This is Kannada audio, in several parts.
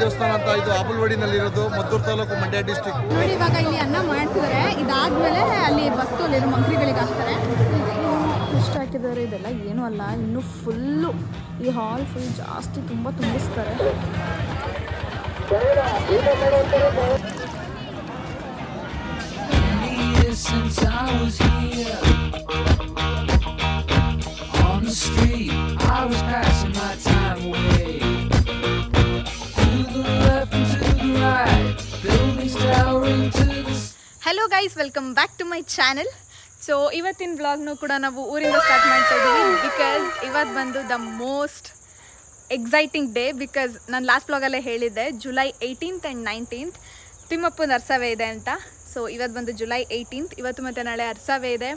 ದೇವಸ್ಥಾನ ಅಂತ. ಇದು ಆಬಲ್ವಾಡಿನಲ್ಲಿರೋದು, ಮದ್ದೂರು ತಾಲೂಕು, ಮಂಡ್ಯ ಡಿಸ್ಟಿಕ್. ನೋಡಿ ಇವಾಗ ಇಲ್ಲಿ ಅನ್ನ ಮಾಡ್ತಿದ್ದಾರೆ. ಇದಾದ್ಮೇಲೆ ಅಲ್ಲಿ ಬಸ್ತೋಲಿರೋ ಮಂಕ್ರಿಗಳಿಗೆ ಹಾಕ್ತಾರೆ. ಎಷ್ಟು ಹಾಕಿದ್ದಾರೆ ಇದೆಲ್ಲ ಏನೂ ಅಲ್ಲ, ಇನ್ನೂ ಫುಲ್ಲು ಈ ಹಾಲ್ ಫುಲ್ ಜಾಸ್ತಿ ತುಂಬ ತುಂಬಿಸ್ತಾರೆ. Since I was here on the street, I was passing my time away. To the left and to the right, buildings towering to the... Hello guys, welcome back to my channel. So ಇವತ್ತಿನ ವ್ಲಾಗ್ನು ಕೂಡ ನಾವು ಊರಿಂದ ಸ್ಟಾರ್ಟ್ ಮಾಡ್ತಾ ಇದ್ದೀವಿ. ಬಿಕಾಸ್ ಇವತ್ತು ಬಂದು the most exciting day. Because ನಾನು ಲಾಸ್ಟ್ ವ್ಲಾಗಲ್ಲೇ ಹೇಳಿದ್ದೆ ಜುಲೈ 18th ಆ್ಯಂಡ್ 19th ತಿಮ್ಮಪ್ಪನ ಅರ್ಸವೇ ಇದೆ ಅಂತ. ಸೊ ಇವತ್ತು ಬಂದು ಜುಲೈ 18th, ಇವತ್ತು ಮತ್ತು ನಾಳೆ ಅರ್ಸವೇ ಇದೆ.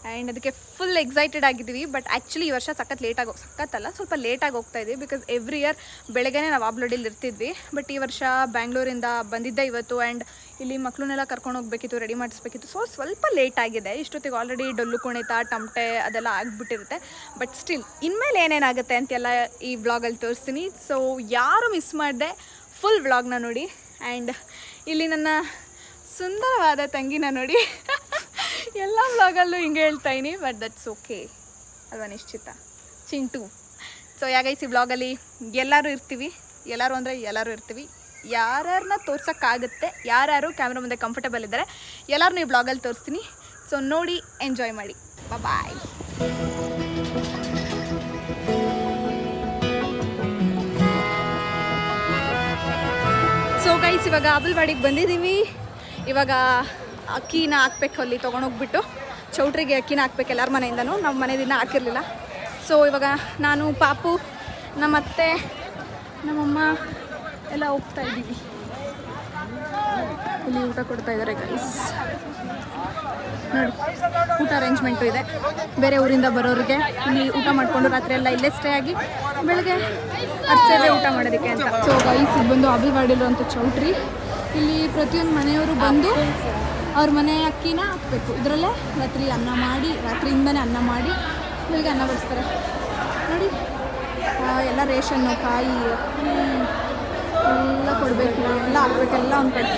ಆ್ಯಂಡ್ ಅದಕ್ಕೆ ಫುಲ್ ಎಕ್ಸೈಟೆಡ್ ಆಗಿದ್ದೀವಿ. ಬಟ್ ಆ್ಯಕ್ಚುಲಿ ಈ ವರ್ಷ ಸ್ವಲ್ಪ ಲೇಟಾಗಿ ಹೋಗ್ತಾ ಇದ್ವಿ. ಬಿಕಾಸ್ ಎವ್ರಿ ಇಯರ್ ಬೆಳಗ್ಗೆನೇ ನಾವು ಆಬ್ಲೋಡಿಲಿ ಇರ್ತಿದ್ವಿ. ಬಟ್ ಈ ವರ್ಷ ಬ್ಯಾಂಗ್ಳೂರಿಂದ ಬಂದಿದ್ದೆ ಇವತ್ತು. ಆ್ಯಂಡ್ ಇಲ್ಲಿ ಮಕ್ಕಳನ್ನೆಲ್ಲ ಕರ್ಕೊಂಡು ಹೋಗ್ಬೇಕಿತ್ತು, ರೆಡಿ ಮಾಡಿಸ್ಬೇಕಿತ್ತು. ಸೊ ಸ್ವಲ್ಪ ಲೇಟ್ ಆಗಿದೆ. ಇಷ್ಟೊತ್ತಿಗೆ ಆಲ್ರೆಡಿ ಡೊಳ್ಳು ಕುಣಿತ, ಟಮಟೆ ಅದೆಲ್ಲ ಆಗಿಬಿಟ್ಟಿರುತ್ತೆ. ಬಟ್ ಸ್ಟಿಲ್ ಇನ್ಮೇಲೆ ಏನೇನಾಗುತ್ತೆ ಅಂತೆಲ್ಲ ಈ ವ್ಲಾಗಲ್ಲಿ ತೋರಿಸ್ತೀನಿ. ಸೊ ಯಾರು ಮಿಸ್ ಮಾಡಿದೆ ಫುಲ್ ವ್ಲಾಗ್ನ ನೋಡಿ. ಆ್ಯಂಡ್ ಇಲ್ಲಿ ನನ್ನ ಸುಂದರವಾದ ತಂಗಿನ ನೋಡಿ. ಎಲ್ಲ ವ್ಲಾಗಲ್ಲೂ ಹಿಂಗೆ ಹೇಳ್ತಾಯಿನಿ, ಬಟ್ ದಟ್ಸ್ ಓಕೆ ಅಲ್ವಾ ನಿಶ್ಚಿತ, ಚಿಂಟು. ಸೊ ಯಾಗೈಸ್ ಈ ವ್ಲಾಗಲ್ಲಿ ಎಲ್ಲರೂ ಇರ್ತೀವಿ. ಎಲ್ಲರೂ ಅಂದರೆ ಎಲ್ಲರೂ ಇರ್ತೀವಿ. ಯಾರ್ಯಾರನ್ನ ತೋರ್ಸೋಕ್ಕಾಗುತ್ತೆ, ಯಾರ್ಯಾರು ಕ್ಯಾಮ್ರಾ ಮುಂದೆ ಕಂಫರ್ಟಬಲ್ ಇದ್ದಾರೆ ಎಲ್ಲರೂ ಈ ವ್ಲಾಗಲ್ಲಿ ತೋರಿಸ್ತೀನಿ. ಸೊ ನೋಡಿ, ಎಂಜಾಯ್ ಮಾಡಿ. ಬಾಯ್. ಸೊ ಗೈಸ್ ಇವಾಗ ಆಬಲ್ವಾಡಿಗೆ ಬಂದಿದ್ದೀವಿ. ಇವಾಗ ಅಕ್ಕಿನ ಹಾಕ್ಬೇಕು, ಅಲ್ಲಿ ತೊಗೊಂಡೋಗ್ಬಿಟ್ಟು ಚೌಟ್ರಿಗೆ ಅಕ್ಕಿನ ಹಾಕ್ಬೇಕು ಎಲ್ಲರ ಮನೆಯಿಂದನೂ. ನಮ್ಮ ಮನೆಯಿಂದ ಹಾಕಿರಲಿಲ್ಲ. ಸೊ ಇವಾಗ ನಾನು, ಪಾಪು, ನಮ್ಮತ್ತೆ, ನಮ್ಮಮ್ಮ ಎಲ್ಲ ಹೋಗ್ತಾ ಇದ್ದೀವಿ. ಇಲ್ಲಿ ಊಟ ಕೊಡ್ತಾ ಇದ್ದಾರೆ ಗೈಸ್ ನೋಡಿ. ಊಟ ಅರೇಂಜ್ಮೆಂಟು ಇದೆ. ಬೇರೆ ಊರಿಂದ ಬರೋರಿಗೆ ಇಲ್ಲಿ ಊಟ ಮಾಡಿಕೊಂಡು ರಾತ್ರಿ ಎಲ್ಲ ಇಲ್ಲೇ ಸ್ಟೇ ಆಗಿ ಬೆಳಗ್ಗೆ ಅರ್ಸೇವೆ ಊಟ ಮಾಡೋದಕ್ಕೆ ಅಂತ. ಸೊ ಗೈಸ್ ಇದು ಬಂದು ಆಬಲ್ವಾಡಿಲಿರುವಂಥ ಚೌಟ್ರಿ. ಇಲ್ಲಿ ಪ್ರತಿಯೊಂದು ಮನೆಯವರು ಬಂದು ಅವ್ರ ಮನೆ ಅಕ್ಕಿನ ಹಾಕಬೇಕು. ಇದರಲ್ಲೇ ರಾತ್ರಿ ಅನ್ನ ಮಾಡಿ, ರಾತ್ರಿಯಿಂದನೇ ಅನ್ನ ಮಾಡಿ ಬೆಳಿಗ್ಗೆ ಅನ್ನ ಬಡಿಸ್ತಾರೆ ನೋಡಿ. ಎಲ್ಲ ರೇಷನ್ನು, ಕಾಯಿ ಎಲ್ಲ ಕೊಡಬೇಕು, ಎಲ್ಲ ಹಾಕ್ಬೇಕೆಲ್ಲ ಒಂದು ಕಡೆ.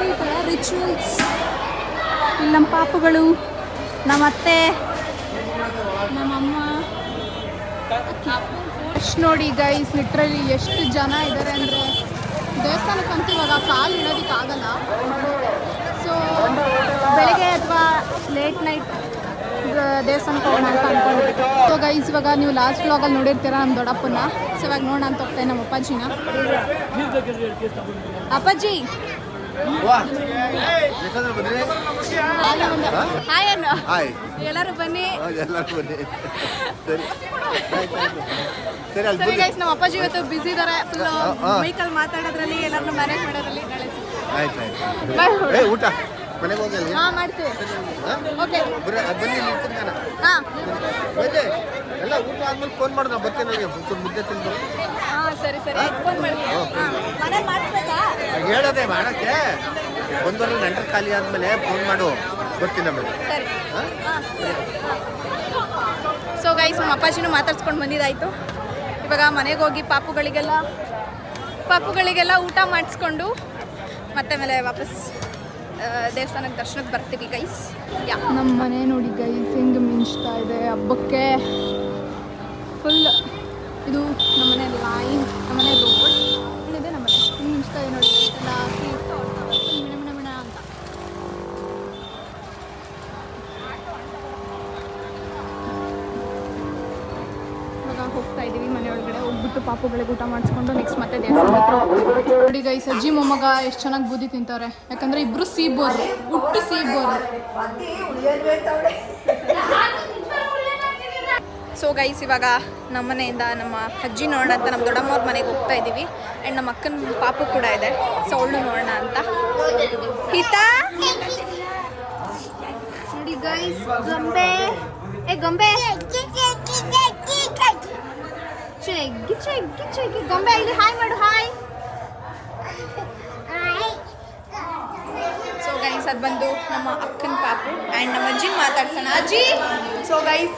ಈ ಥರ ರಿಚುವಲ್ಸ್. ಇಲ್ಲಿ ನಮ್ಮ ಪಾಪುಗಳು, ನಮ್ಮ ಅತ್ತೆ, ನಮ್ಮಮ್ಮ. ಎಷ್ಟು ನೋಡಿ ಗೈಸ್, ಲಿಟ್ರಲಿ ಎಷ್ಟು ಜನ ಇದ್ದಾರೆ ಅಂದರೆ ದೇವಸ್ಥಾನಕ್ಕಂತೂ ಇವಾಗ ಕಾಲು ಇಡೋದಕ್ಕಾಗಲ್ಲ. ಸೊ ಬೆಳಗ್ಗೆ ಅಥವಾ ಲೇಟ್ ನೈಟ್ ದೇವಸ್ಥಾನಕ್ಕೆ ಹೋಗೋಣ ಅಂತ ಅಂದ್ಕೊಂಡಿದ್ದೆ. ಸೊ ಗೈಸ್ ಇವಾಗ ನೀವು ಲಾಸ್ಟ್ ವ್ಲಾಗಲ್ಲಿ ನೋಡಿರ್ತೀರ ನಮ್ಮ ದೊಡ್ಡಪ್ಪನ. ಸೊ ಇವಾಗ ನೋಡೋಣ ಅಂತ ಹೋಗ್ತಾನೆ ನಮ್ಮ ಅಪ್ಪಾಜಿನ. ಅಪ್ಪಾಜಿ ಹಾಯ್ ಅಣ್ಣ, ಎಲ್ಲರೂ ಬನ್ನಿ. ಸರಿ ಗೈಸ್, ನಮ್ಮ ಅಪ್ಪಾಜಿ ಇವತ್ತು ಬಿಸಿ ಇದ್ದಾರೆ. ಫುಲ್ ವೆಹಿಕಲ್ ಮಾತಾಡೋದ್ರಲ್ಲಿ, ಎಲ್ಲರನ್ನೂ ಮ್ಯಾನೇಜ್ ಮಾಡೋದ್ರಲ್ಲಿ. ಊಟ ಮನೆಗೆ ಹೋಗಲ್ಲ? ಹಾಂ ಮಾಡ್ತೀವಿ. ಓಕೆ ಬನ್ನಿ, ಹಾಂ ಎಲ್ಲ ಊಟ ಆದ್ಮೇಲೆ ಫೋನ್ ಮಾಡಿ ನಾವು ಬರ್ತೀನಿ. ಮುದ್ದೆ ತಿಂದು. ಹಾಂ ಸರಿ ಫೋನ್ ಮಾಡ್ತೀನಿ. ಮನೆ ಮಾಡಿಸ್ಬೇಕಾ? ಹೇಳೋದೆ ಮಾಡೋಕ್ಕೆ. ಒಂದೂವರೆ ಗಂಟೆ ಖಾಲಿ ಆದಮೇಲೆ ಫೋನ್ ಮಾಡು, ಬರ್ತೀನಿ ಆಮೇಲೆ. ಸರಿ. ಸೊ ಗೈಸ್ ನಮ್ಮ ಅಪ್ಪಾಜಿನೂ ಮಾತಾಡ್ಸ್ಕೊಂಡು ಬಂದಿದ್ದಾಯಿತು. ಇವಾಗ ಮನೆಗೆ ಹೋಗಿ ಪಾಪುಗಳಿಗೆಲ್ಲ ಊಟ ಮಾಡಿಸ್ಕೊಂಡು ಮತ್ತೆ ಮೇಲೆ ವಾಪಸ್ ದೇವಸ್ಥಾನಕ್ಕೆ ದರ್ಶನಕ್ಕೆ ಬರ್ತೀವಿ ಗೈಸ್. ನಮ್ಮ ಮನೆ ನೋಡಿ ಗೈಸ್ ಹೆಂಗೆ ಮಿಂಚ್ತಾ ಇದೆ ಹಬ್ಬಕ್ಕೆ. ಫುಲ್ ಇದು ನಮ್ಮನೆ ಲೈನ್, ನಮ್ಮನೆ ರೋಡ್ ಏನಿದೆ, ನಮ್ಮನೆ ಹಿಂಗೆ ಮಿಂಚ್ತಾ ಇದೆ ನೋಡಿ. ಎಲ್ಲ ಮಿಣ ಅಂತ. ಇವಾಗ ಹೋಗ್ತಾ ಇದ್ದೀವಿ ಮನೆಯೊಳಗಡೆ. ಹೋಗ್ಬಿಟ್ಟು ಪಾಪುಗಳಿಗೆ ಊಟ ಮಾಡಿಸ್ಕೊಂಡು ನೆಕ್ಸ್ಟ್ ಮತ್ತೆ ದೇವಸ್ಥಾನ ನೋಡಿ ಗೈಸ್. ಅಜ್ಜಿ ಮೊಮ್ಮಗ ಎಷ್ಟು ಚೆನ್ನಾಗಿ ಬೂದಿ ತಿಂತಾರೆ. ಯಾಕಂದರೆ ಇಬ್ಬರು ಸೀಬೋರು, ಹುಟ್ಟು ಸೀಬೋರು. ಸೊ ಗೈಸ್ ಇವಾಗ ನಮ್ಮ ಮನೆಯಿಂದ ನಮ್ಮ ಅಜ್ಜಿ ನೋಡೋಣ ಅಂತ ನಮ್ಮ ದೊಡ್ಡಮ್ಮವ್ರ ಮನೆಗೆ ಹೋಗ್ತಾ ಇದ್ದೀವಿ. ಆ್ಯಂಡ್ ನಮ್ಮ ಅಕ್ಕನ ಪಾಪು ಕೂಡ ಇದೆ. ಸೊ ಅವಳು ನೋಡೋಣ ಅಂತ. ಹಿತಾ ನೋಡಿ ಗೈಸ್, ಗೊಂಬೆ ಗೊಂಬೆ ಚೆಗ್ಗಿ ಗೊಂಬೆ ಇಲ್ಲಿ ಹಾಯ್ ಮಾಡು. ಹಾಯ್. ಸೊ ಗೈಸ್ ಅದು ಬಂದು ನಮ್ಮ ಅಕ್ಕನ ಪಾಪು. ಆ್ಯಂಡ್ ನಮ್ಮ ಅಜ್ಜಿನ ಮಾತಾಡ್ಸೋಣ. ಅಜ್ಜಿ. ಸೊ ಗೈಸ್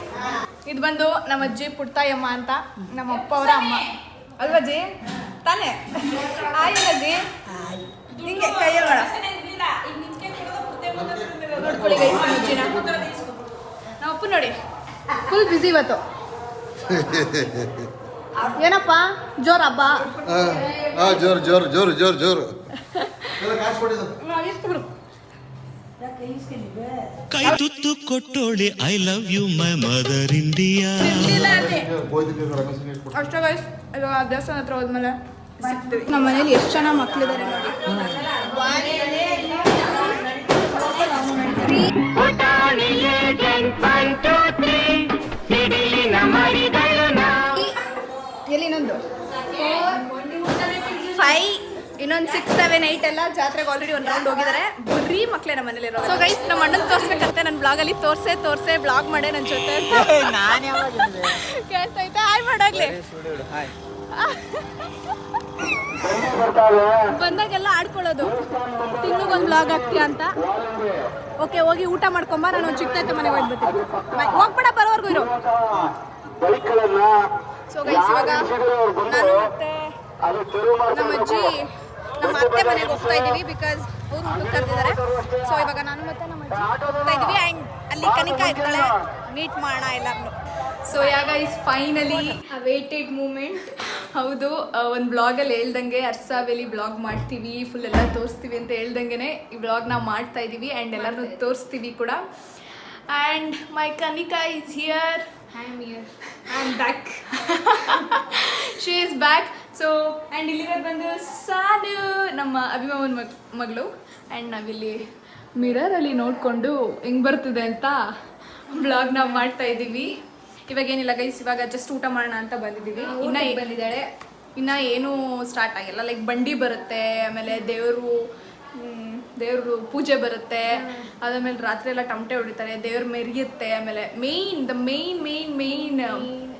ಇದು ಬಂದು ನಮ್ಮ ಅಜ್ಜಿ ಪುಟ್ಟಾಯಮ್ಮ ಅಂತ, ನಮ್ಮ ಅಪ್ಪ ಅವರ ಅಮ್ಮ ಅಲ್ವಾ ಅಜ್ಜಿ? ತಾನೇ ಆಯ್ತು ಹಿಂಗೆ ಕೈಯ ಮಾಡ ನೋಡ್ಕೊಳ್ಳಿ ಗೈಸ್ ಅಜ್ಜಿನ ನಮ್ಮ ಅಪ್ಪ ನೋಡಿ ಫುಲ್ ಬ್ಯುಸಿ ಇವತ್ತು ಏನಪ್ಪ ಜೋರ್ ಹಬ್ಬ ಜೋರು ಜೋರು ಜೋರು ಜೋರು ಜೋರು ಕೈ ತುತ್ತು ಕೊಟ್ಟೋಳೆ I love you my mother India. ಅಷ್ಟೇ ಗೈಸ್ ಇವಾಗ ದೇವಸ್ಥಾನ ಹತ್ರ ಹೋದ್ಮೇಲೆ ಸಿಗ್ತೀವಿ. ನಮ್ಮ ಮನೇಲಿ ಎಷ್ಟು ಜನ ಮಕ್ಕಳಿದ್ದಾರೆ ನೋಡಿ. ಎಲ್ಲಿ ಇನ್ನೊಂದು 5 ಇನ್ನೊಂದು 6, 7, 8 ಎಲ್ಲ ಜಾತ್ರೆಗೆ ಆಲ್ರೆಡಿ ಒಂದು ರೌಂಡ್ ಹೋಗಿದ್ದಾರೆ. ಬರೀ ಮಕ್ಕಳೇ ನಮ್ಮ ಮನೇಲಿ ಇರೋ. ಸೊ ಗೈಸ್ ನಮ್ಮ ಅಣ್ಣನ ತೋರಿಸ್ಬೇಕಂತೆ ನನ್ನ ಬ್ಲಾಗಲ್ಲಿ ತೋರ್ಸೆ ಬ್ಲಾಗ್ ಮಾಡೇ ನನ್ನ ಜೊತೆ ಕೇಳ್ತಾ ಇದ್ದೆ. ಹಾಯ್ ಮಾಡಾಗ್ಲಿ ಬಂದಾಗೆಲ್ಲ ಆಡ್ಕೊಳ್ಳೋದು ತಿಂಗಳಿಗೊಂದು ಬ್ಲಾಗ್ ಹಾಕ್ತೀಯ ಅಂತ. ಓಕೆ ಹೋಗಿ ಊಟ ಮಾಡ್ಕೊಂಬ, ನಾನು ಒಂದು ಚಿಕ್ಕದೈತೆ ಮನೆಗೆ ಹೋಗ್ಬಿಡ್ತೀನಿ. ಹೋಗ್ಬೇಡ ಬರೋವರೆಗೂ ಇರು. ಸೊ ಗೈಸ್ ಇವಾಗ ನಾನು ಮತ್ತೆ ನಮ್ಮ ಅಜ್ಜಿ ನಮ್ಮ ಅತ್ತೆ ಮನೆಗೆ ಹೋಗ್ತಾ ಇದ್ದೀವಿ ಬಿಕಾಸ್ ಅವರು ಊಟಕ್ಕೆ ಕರೆದಿದ್ದಾರೆ. ಸೊ ಇವಾಗ ನಾನು ಮತ್ತೆ ನಮ್ಮ ಅಜ್ಜಿ ಹೋಗ್ತಾ ಇದ್ದೀವಿ ಆ್ಯಂಡ್ ಅಲ್ಲಿ ಕನಿಕಾ ಇರ್ತಾಳೆ, ಮೀಟ್ ಮಾಡೋಣ ಎಲ್ಲರನ್ನು. ಸೊ ಯಾಗ ಇಸ್ ಫೈನಲಿ ವೇಟೆಡ್ ಮೂಮೆಂಟ್. ಹೌದು, ಒಂದು ಬ್ಲಾಗಲ್ಲಿ ಹೇಳ್ದಂಗೆ ಅರ್ಸಾವೇಲಿ ಬ್ಲಾಗ್ ಮಾಡ್ತೀವಿ, ಫುಲ್ ಎಲ್ಲ ತೋರಿಸ್ತೀವಿ ಅಂತ ಹೇಳ್ದಂಗೆ ಈ ಬ್ಲಾಗ್ನ ಮಾಡ್ತಾ ಇದ್ದೀವಿ ಆ್ಯಂಡ್ ಎಲ್ಲರನ್ನೂ ತೋರಿಸ್ತೀವಿ ಕೂಡ. And my Kanika is here. I'm back. She is back. So and ಇಲ್ಲಿರೋದು ಬಂದು ಸಾನು ನಮ್ಮ ಅಭಿಮಾವನ ಮಗಳು. ಆ್ಯಂಡ್ ನಾವಿಲ್ಲಿ ಮಿರರಲ್ಲಿ ನೋಡಿಕೊಂಡು ಹೆಂಗೆ ಬರ್ತಿದೆ ಅಂತ ಬ್ಲಾಗ್ನ ಮಾಡ್ತಾ ಇದ್ದೀವಿ. ಇವಾಗ ಏನಿಲ್ಲ ಗೈಸ್, ಇವಾಗ ಜಸ್ಟ್ ಊಟ ಮಾಡೋಣ ಅಂತ ಬಂದಿದ್ದೀವಿ. ಇನ್ನೂ ಬಂದಿದ್ದಾಳೆ, ಇನ್ನೂ ಏನೂ ಸ್ಟಾರ್ಟ್ ಆಗಿಲ್ಲ. ಲೈಕ್ ಬಂಡಿ ಬರುತ್ತೆ, ಆಮೇಲೆ ದೇವ್ರ ಪೂಜೆ ಬರುತ್ತೆ, ಅದಾದ್ಮೇಲೆ ರಾತ್ರಿ ಎಲ್ಲ ಟಮಟೆ ಹೊಡಿತಾರೆ, ದೇವ್ರ ಮೆರಿಯುತ್ತೆ. ಆಮೇಲೆ ಮೇನ್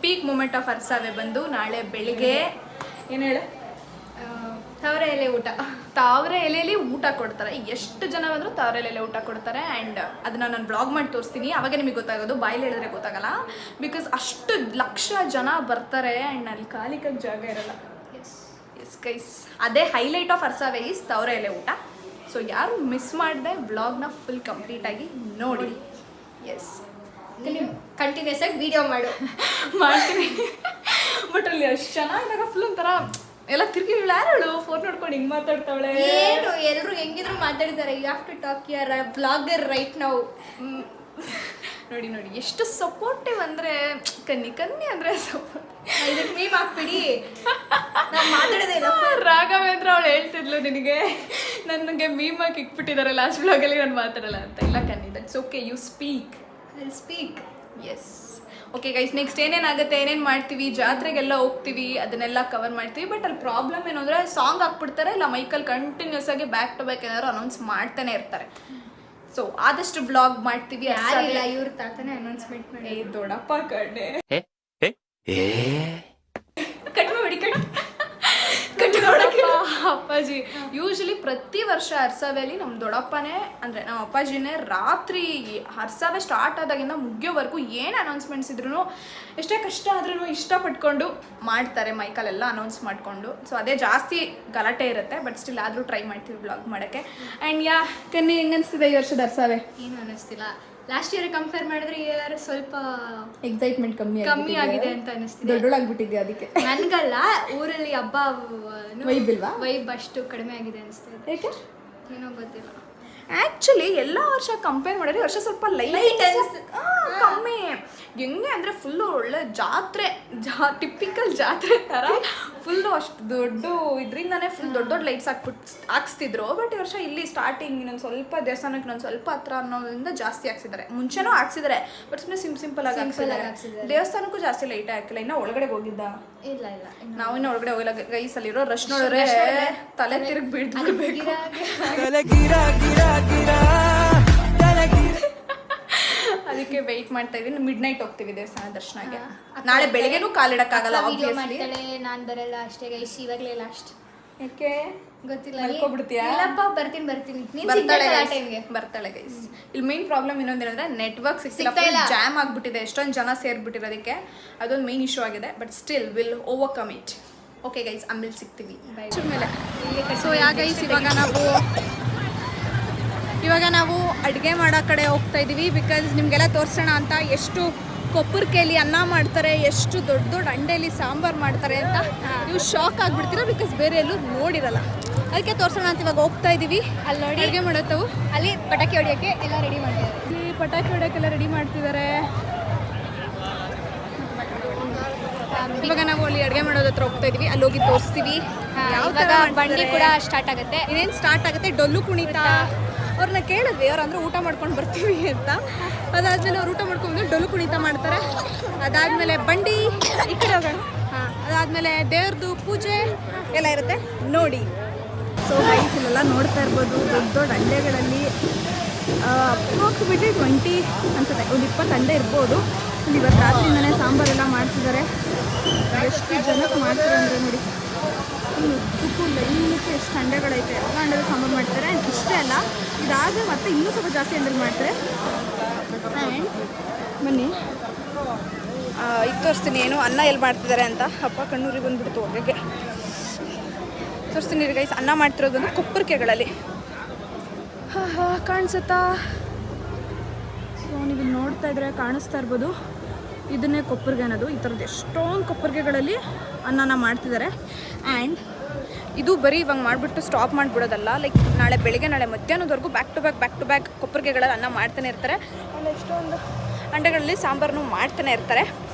ಪೀಕ್ ಮೂಮೆಂಟ್ ಆಫ್ ಅರ್ಸಾವೆ ಬಂದು ನಾಳೆ ಬೆಳಿಗ್ಗೆ ಏನು ಹೇಳು, ತಾವರೆ ಎಲೆಯಲ್ಲಿ ಊಟ ಕೊಡ್ತಾರೆ. ಎಷ್ಟು ಜನ ಬಂದರೂ ತಾವರೆ ಎಲೆ ಊಟ ಕೊಡ್ತಾರೆ. ಆ್ಯಂಡ್ ಅದನ್ನು ನಾನು ಬ್ಲಾಗ್ ಮಾಡಿ ತೋರಿಸ್ತೀನಿ, ಅವಾಗ ನಿಮಗೆ ಗೊತ್ತಾಗೋದು, ಬಾಯಲ್ಲಿ ಹೇಳಿದ್ರೆ ಗೊತ್ತಾಗಲ್ಲ. ಬಿಕಾಸ್ ಅಷ್ಟು ಲಕ್ಷ ಜನ ಬರ್ತಾರೆ ಆ್ಯಂಡ್ ಅಲ್ಲಿ ಖಾಲಿಕಾಗಿ ಜಾಗ ಇರಲ್ಲ. ಎಸ್ ಗೈಸ್, ಅದೇ ಹೈಲೈಟ್ ಆಫ್ ಅರ್ಸಾವೆ ಈಸ್ ತಾವರೆ ಎಲೆ ಊಟ. ಸೊ ಯಾರು ಮಿಸ್ ಮಾಡಿದೆ ಬ್ಲಾಗ್ನ ಫುಲ್ ಕಂಪ್ಲೀಟಾಗಿ ನೋಡಿ. ಎಸ್ ಕಂಟಿನ್ಯೂಸ್ ಆಗಿ ವಿಡಿಯೋ ಮಾಡ್ತೀನಿ. ಬಟ್ ಅಲ್ಲಿ ಅಷ್ಟು ಚೆನ್ನಾಗಿದ್ದಾಗ ಫುಲ್ ಒಂಥರ ಎಲ್ಲ ತಿರುಗಿ ಯಾರು ಫೋನ್ ನೋಡ್ಕೊಂಡು ಹಿಂಗೆ ಮಾತಾಡ್ತಾವಳೆ. ಏನು ಎಲ್ಲರೂ ಹೆಂಗಿದ್ರು ಮಾತಾಡಿದ್ದಾರೆ. You have to talk your blogger right ನಾವು. ನೋಡಿ ಎಷ್ಟು ಸಪೋರ್ಟಿವ್ ಅಂದರೆ ಕನ್ನಿ ಅಂದರೆ ಸಪೋರ್ಟ್. ಇದಕ್ಕೆ ಮೀಮ್ ಹಾಕ್ಬಿಡಿ, ನಾವು ಮಾತಾಡೋದೇ ಇಲ್ಲ. ರಾಘವೇಂದ್ರ ಅವಳು ಹೇಳ್ತಿದ್ಲು ನಿನಗೆ ನನಗೆ ಮೀಮ್ ಹಾಕಿ ಇಕ್ಬಿಟ್ಟಿದ್ದಾರೆ ಲಾಸ್ಟ್ ಬ್ಲಾಗಲ್ಲಿ ನಾನು ಮಾತಾಡಲ್ಲ ಅಂತ. ಇಲ್ಲ ಕನ್ನಿ, that's okay, you speak. Yes okay guys, next ಏನೇನಾಗುತ್ತೆ, ಏನೇನು ಮಾಡ್ತೀವಿ, ಜಾತ್ರೆಗೆಲ್ಲ ಹೋಗ್ತೀವಿ, ಅದನ್ನೆಲ್ಲ ಕವರ್ ಮಾಡ್ತೀವಿ. ಬಟ್ ಅಲ್ಲಿ ಪ್ರಾಬ್ಲಮ್ ಏನು ಅಂದರೆ ಸಾಂಗ್ ಹಾಕ್ಬಿಡ್ತಾರೆ, ಇಲ್ಲ ಮೈಕಲ್ಲಿ ಕಂಟಿನ್ಯೂಸ್ ಆಗಿ ಬ್ಯಾಕ್ ಟು ಬ್ಯಾಕ್ ಏನಾದ್ರು ಅನೌನ್ಸ್ ಮಾಡ್ತಾನೆ ಇರ್ತಾರೆ. ಸೊ ಆದಷ್ಟು ಬ್ಲಾಗ್ ಮಾಡ್ತೀವಿ. ಯಾರಿಲ್ಲ, ಇವ್ರ ತಾತನೇ ಅನೌನ್ಸ್ಮೆಂಟ್ ಮಾಡಿ. ದೊಡ್ಡಪ್ಪ ಕಡೆ ಅಪ್ಪಾಜಿ ಯೂಶಲಿ ಪ್ರತಿ ವರ್ಷ ಅರ್ಸಾವೆಲಿ ನಮ್ಮ ದೊಡ್ಡಪ್ಪನೇ ಅಂದರೆ ನಮ್ಮ ಅಪ್ಪಾಜಿನೇ ರಾತ್ರಿ ಅರ್ಸಾವೆ ಸ್ಟಾರ್ಟ್ ಆದಾಗಿಂದ ಮುಗಿಯೋವರೆಗೂ ಏನು ಅನೌನ್ಸ್ಮೆಂಟ್ಸ್ ಇದ್ರೂ ಎಷ್ಟೇ ಕಷ್ಟ ಆದ್ರೂ ಇಷ್ಟಪಟ್ಕೊಂಡು ಮಾಡ್ತಾರೆ, ಮೈಕಲ್ಲೆಲ್ಲ ಅನೌನ್ಸ್ ಮಾಡಿಕೊಂಡು. ಸೊ ಅದೇ ಜಾಸ್ತಿ ಗಲಾಟೆ ಇರುತ್ತೆ, ಬಟ್ ಸ್ಟಿಲ್ ಆದರೂ ಟ್ರೈ ಮಾಡ್ತೀವಿ ಬ್ಲಾಗ್ ಮಾಡೋಕ್ಕೆ. ಆ್ಯಂಡ್ ಕನ್ನಿ ಹೆಂಗೆ ಅನಿಸ್ತಿದೆ ಈ ವರ್ಷದ ಅರ್ಸಾವೆ? ಏನು ಅನ್ನಿಸ್ತಿಲ್ಲ, ಲಾಸ್ಟ್ ಇಯರ್ ಕಂಪೇರ್ ಮಾಡಿದ್ರೆ ಇಯರ್ ಸ್ವಲ್ಪ ಎಕ್ಸೈಟ್ಮೆಂಟ್ ಕಮ್ಮಿ ಆಗಿದೆ ಅಂತ ಅನಿಸ್ತಿದೆ. ದೊಡ್ಡೊಳಾಗ್ಬಿಟ್ಟಿದ್ಯಾ ಅದಕ್ಕೆ? ನನ್ಗಲ್ಲ, ಊರಲ್ಲಿ ಹಬ್ಬ ವೈಬ್ ಅಷ್ಟು ಕಡಿಮೆ ಆಗಿದೆ ಅನಿಸ್ತಿದೆ. ಯಾಕೆ ಏನೋ ಗೊತ್ತಿಲ್ಲ. ಆ್ಯಕ್ಚುಲಿ ಎಲ್ಲ ವರ್ಷ ಕಂಪೇರ್ ಮಾಡಿದ್ರೆ ವರ್ಷ ಸ್ವಲ್ಪ ಲೈಟ್ ಕಮ್ಮಿ. ಹೆಂಗೆ ಅಂದರೆ ಫುಲ್ಲು ಒಳ್ಳೆ ಜಾತ್ರೆ, ಟಿಪಿಕಲ್ ಜಾತ್ರೆ ಥರ ಫುಲ್ಲು ಅಷ್ಟು ದೊಡ್ಡ ಇದರಿಂದನೇ ಫುಲ್ ದೊಡ್ಡ ಲೈಟ್ಸ್ ಹಾಕ್ಸ್ತಿದ್ರು. ಬಟ್ ಈ ವರ್ಷ ಇಲ್ಲಿ ಸ್ಟಾರ್ಟಿಂಗ್ ಇನ್ನೊಂದು ಸ್ವಲ್ಪ ದೇವಸ್ಥಾನಕ್ಕೆ ಇನ್ನೊಂದು ಸ್ವಲ್ಪ ಹತ್ರ ಅನ್ನೋದ್ರಿಂದ ಜಾಸ್ತಿ ಹಾಕ್ಸಿದ್ದಾರೆ. ಮುಂಚೆನೂ ಹಾಕ್ಸಿದ್ದಾರೆ, ಬಟ್ ಸುಮ್ಮನೆ ಸಿಂಪಲ್ ಆಗಿ ಹಾಕ್ಸಿದ್ದಾರೆ. ದೇವಸ್ಥಾನಕ್ಕೂ ಜಾಸ್ತಿ ಲೈಟ್ ಹಾಕಿಲ್ಲ. ಇನ್ನೂ ಒಳಗಡೆ ಹೋಗಿದ್ದ? ಇಲ್ಲ ನಾವು ಇನ್ನೂ ಒಳಗಡೆ ಹೋಗಿಲ್ಲ ಗೈಸ್. ಅಲ್ಲಿರೋ ರಶ್ ನೋಡಿದ್ರೆ ತಲೆ ತಿರುಗಿ ಬಿಡ್ಬೇಕು. ಅದಕ್ಕೆ ವೆಯ್ಟ್ ಮಾಡ್ತಾ ಇದೀನಿ. ಮಿಡ್ ನೈಟ್ ಹೋಗ್ತೀವಿ ದೇವಸ್ಥಾನ ದರ್ಶನಕ್ಕೆ. ನಾಳೆ ಬೆಳಿಗ್ಗೆನೂ ಕಾಲಿಡಕ್ಕಾಗಲ್ಲ. ನಾನು ಬರಲ್ಲ ಅಷ್ಟೇ ಗೈಸ್, ಇವಾಗಲೇ ಲಾಸ್ಟ್. ಯಾಕೆ ಗೊತ್ತಿಲ್ಲ. ಮಲ್ಕೊಬಿಡ್ತೀಯಾ? ಇಲ್ಲಪ್ಪ, ಬರ್ತೀನಿ. ಬರ್ತಾಳೆ ಗೈಸ್. ಇಲ್ಲಿ ಮೇನ್ ಪ್ರಾಬ್ಲಮ್ ಇನ್ನೊಂದೇನಂದ್ರೆ ನೆಟ್ವರ್ಕ್ ಸಿಗ್ತಿಲ್ಲ, ಜಾಮ್ ಆಗ್ಬಿಟ್ಟಿದೆ. ಎಷ್ಟೊಂದು ಜನ ಸೇರ್ಬಿಟ್ಟಿರೋದಕ್ಕೆ ಅದೊಂದು ಮೇನ್ ಇಶ್ಯೂ ಆಗಿದೆ. But still will overcome it. Okay guys ಆಮೇಲೆ ಸಿಗ್ತೀವಿ Bye. ಮೇಲೆ. ಸೊ ಯಾ ಗೈಸ್ ಇವಾಗ ನಾವು ಅಡುಗೆ ಮಾಡೋ ಕಡೆ ಹೋಗ್ತಾ ಇದ್ದೀವಿ. ಬಿಕಾಸ್ ನಿಮಗೆಲ್ಲ ತೋರಿಸೋಣ ಅಂತ ಎಷ್ಟು ಕೊಪ್ಪರಿಕೆಯಲ್ಲಿ ಅನ್ನ ಮಾಡ್ತಾರೆ, ಎಷ್ಟು ದೊಡ್ಡ ದೊಡ್ಡ ಅಂಡೆಯಲ್ಲಿ ಸಾಂಬಾರು ಮಾಡ್ತಾರೆ ಅಂತ ನೀವು ಶಾಕ್ ಆಗಿಬಿಡ್ತೀರ. ಬಿಕಾಸ್ ಬೇರೆ ಎಲ್ಲೂ ನೋಡಿರಲ್ಲ, ಅದಕ್ಕೆ ತೋರಿಸೋಣ ಅಂತ ಇವಾಗ ಹೋಗ್ತಾ ಇದ್ದೀವಿ. ಅಲ್ಲಿ ನೋಡಿ ಅಡುಗೆ ಮಾಡತ್ತವು, ಅಲ್ಲಿ ಪಟಾಕಿ ಹೊಡಿಯೋಕ್ಕೆ ಎಲ್ಲ ರೆಡಿ ಮಾಡಿದ್ದಾರೆ. ಇಲ್ಲಿ ಪಟಾಕಿ ಹೊಡೆಯೋಕ್ಕೆಲ್ಲ ರೆಡಿ ಮಾಡ್ತಿದ್ದಾರೆ. ಇವಾಗ ನಾವು ಅಲ್ಲಿ ಅಡುಗೆ ಮಾಡೋದ್ರ ಹತ್ರ ಹೋಗ್ತಾ ಇದೀವಿ, ಅಲ್ಲಿ ಹೋಗಿ ತೋರಿಸ್ತೀವಿ. ಇವಾಗ ಬಂಡಿ ಕೂಡ ಸ್ಟಾರ್ಟ್ ಆಗುತ್ತೆ. ಇನ್ನೇನು ಸ್ಟಾರ್ಟ್ ಆಗುತ್ತೆ, ಡೊಳ್ಳು ಕುಣಿತ. ಅವ್ರನ್ನ ಕೇಳಿದ್ವಿ, ಅವ್ರು ಅಂದ್ರೆ ಊಟ ಮಾಡ್ಕೊಂಡು ಬರ್ತೀವಿ ಅಂತ. ಅದಾದ್ಮೇಲೆ ಅವ್ರು ಊಟ ಮಾಡ್ಕೊಂಡು ಡೊಳ್ಳು ಕುಣಿತ ಮಾಡ್ತಾರೆ. ಅದಾದ್ಮೇಲೆ ಬಂಡಿ ಈ ಕಡೆ ಹೋಗೋಣ. ಅದಾದ್ಮೇಲೆ ದೇವ್ರದ್ದು ಪೂಜೆ ಎಲ್ಲ ಇರುತ್ತೆ, ನೋಡಿ. ಸೊ ಗೈಸ್ ಇಲ್ಲೆಲ್ಲ ನೋಡ್ತಾ ಇರ್ಬೋದು, ದೊಡ್ಡ ದೊಡ್ಡ ಅಂಡೆಗಳಲ್ಲಿ ಅಪ್ರಾಕ್ಸಿಮೇಟ್ಲಿ 20 ಅನ್ಸುತ್ತೆ, ಒಂದು 20 ಅಂಡೆ ಇರ್ಬೋದು. ಇವತ್ತು ರಾತ್ರಿಯಿಂದನೇ ಸಾಂಬಾರೆಲ್ಲ ಮಾಡ್ತಿದ್ದಾರೆ. ಎಷ್ಟು ಜನಕ್ಕೆ ಮಾಡ್ತಾರೆ ಅಂದರೆ ನೋಡಿ, ತುಪ್ಪು ಲೈನಕ್ಕೆ ಎಷ್ಟು ಅಂಡೆಗಳೈತೆ, ಎಲ್ಲ ಅಂಡೆಗಳು ಸಾಂಬಾರು ಮಾಡ್ತಾರೆ. ಇಷ್ಟೇ ಅಲ್ಲ, ಇದಾದರೆ ಮತ್ತೆ ಇನ್ನೂ ಸ್ವಲ್ಪ ಜಾಸ್ತಿ ಅಂಡೆಗಳು ಮಾಡ್ತಾರೆ. ಆ್ಯಂಡ್ ಬನ್ನಿ ಈಗ ತೋರಿಸ್ತೀನಿ ಏನು ಅನ್ನ ಎಲ್ಲಿ ಮಾಡ್ತಿದ್ದಾರೆ ಅಂತ. ಹಬ್ಬ ಕಣ್ಣೂರಿಗೆ ಬಂದುಬಿಡ್ತು ಹೊರಗೆ. ತೋರಿಸ್ತೀನಿ ಗೈಸ್, ಅನ್ನ ಮಾಡ್ತಿರೋದು ಬಂದು ಕೊಪ್ಪರಿಕೆಗಳಲ್ಲಿ. ಕಾಣಿಸುತ್ತಾ? ಸೊ ನೀವು ನೋಡ್ತಾ ಇದ್ರೆ ಕಾಣಿಸ್ತಾ ಇರ್ಬೋದು, ಇದನ್ನೇ ಕೊಪ್ಪರಿಗೆ ಅನ್ನೋದು. ಈ ಥರದ್ದು ಎಷ್ಟೊಂದು ಕೊಪ್ಪರಿಗೆಗಳಲ್ಲಿ ಅನ್ನನ ಮಾಡ್ತಿದ್ದಾರೆ. ಆ್ಯಂಡ್ ಇದು ಬರೀ ಇವಾಗ ಮಾಡಿಬಿಟ್ಟು ಸ್ಟಾಪ್ ಮಾಡಿಬಿಡೋದಲ್ಲ, ಲೈಕ್ ನಾಳೆ ಬೆಳಿಗ್ಗೆ ನಾಳೆ ಮಧ್ಯಾಹ್ನದವರೆಗೂ ಬ್ಯಾಕ್ ಟು ಬ್ಯಾಕ್ ಕೊಪ್ಪರಿಗೆಗಳಲ್ಲಿ ಅನ್ನ ಮಾಡ್ತಾನೆ ಇರ್ತಾರೆ. ಆಮೇಲೆ ಎಷ್ಟೊಂದು ಅಂಡೆಗಳಲ್ಲಿ ಸಾಂಬಾರನ್ನು ಮಾಡ್ತಾನೆ ಇರ್ತಾರೆ.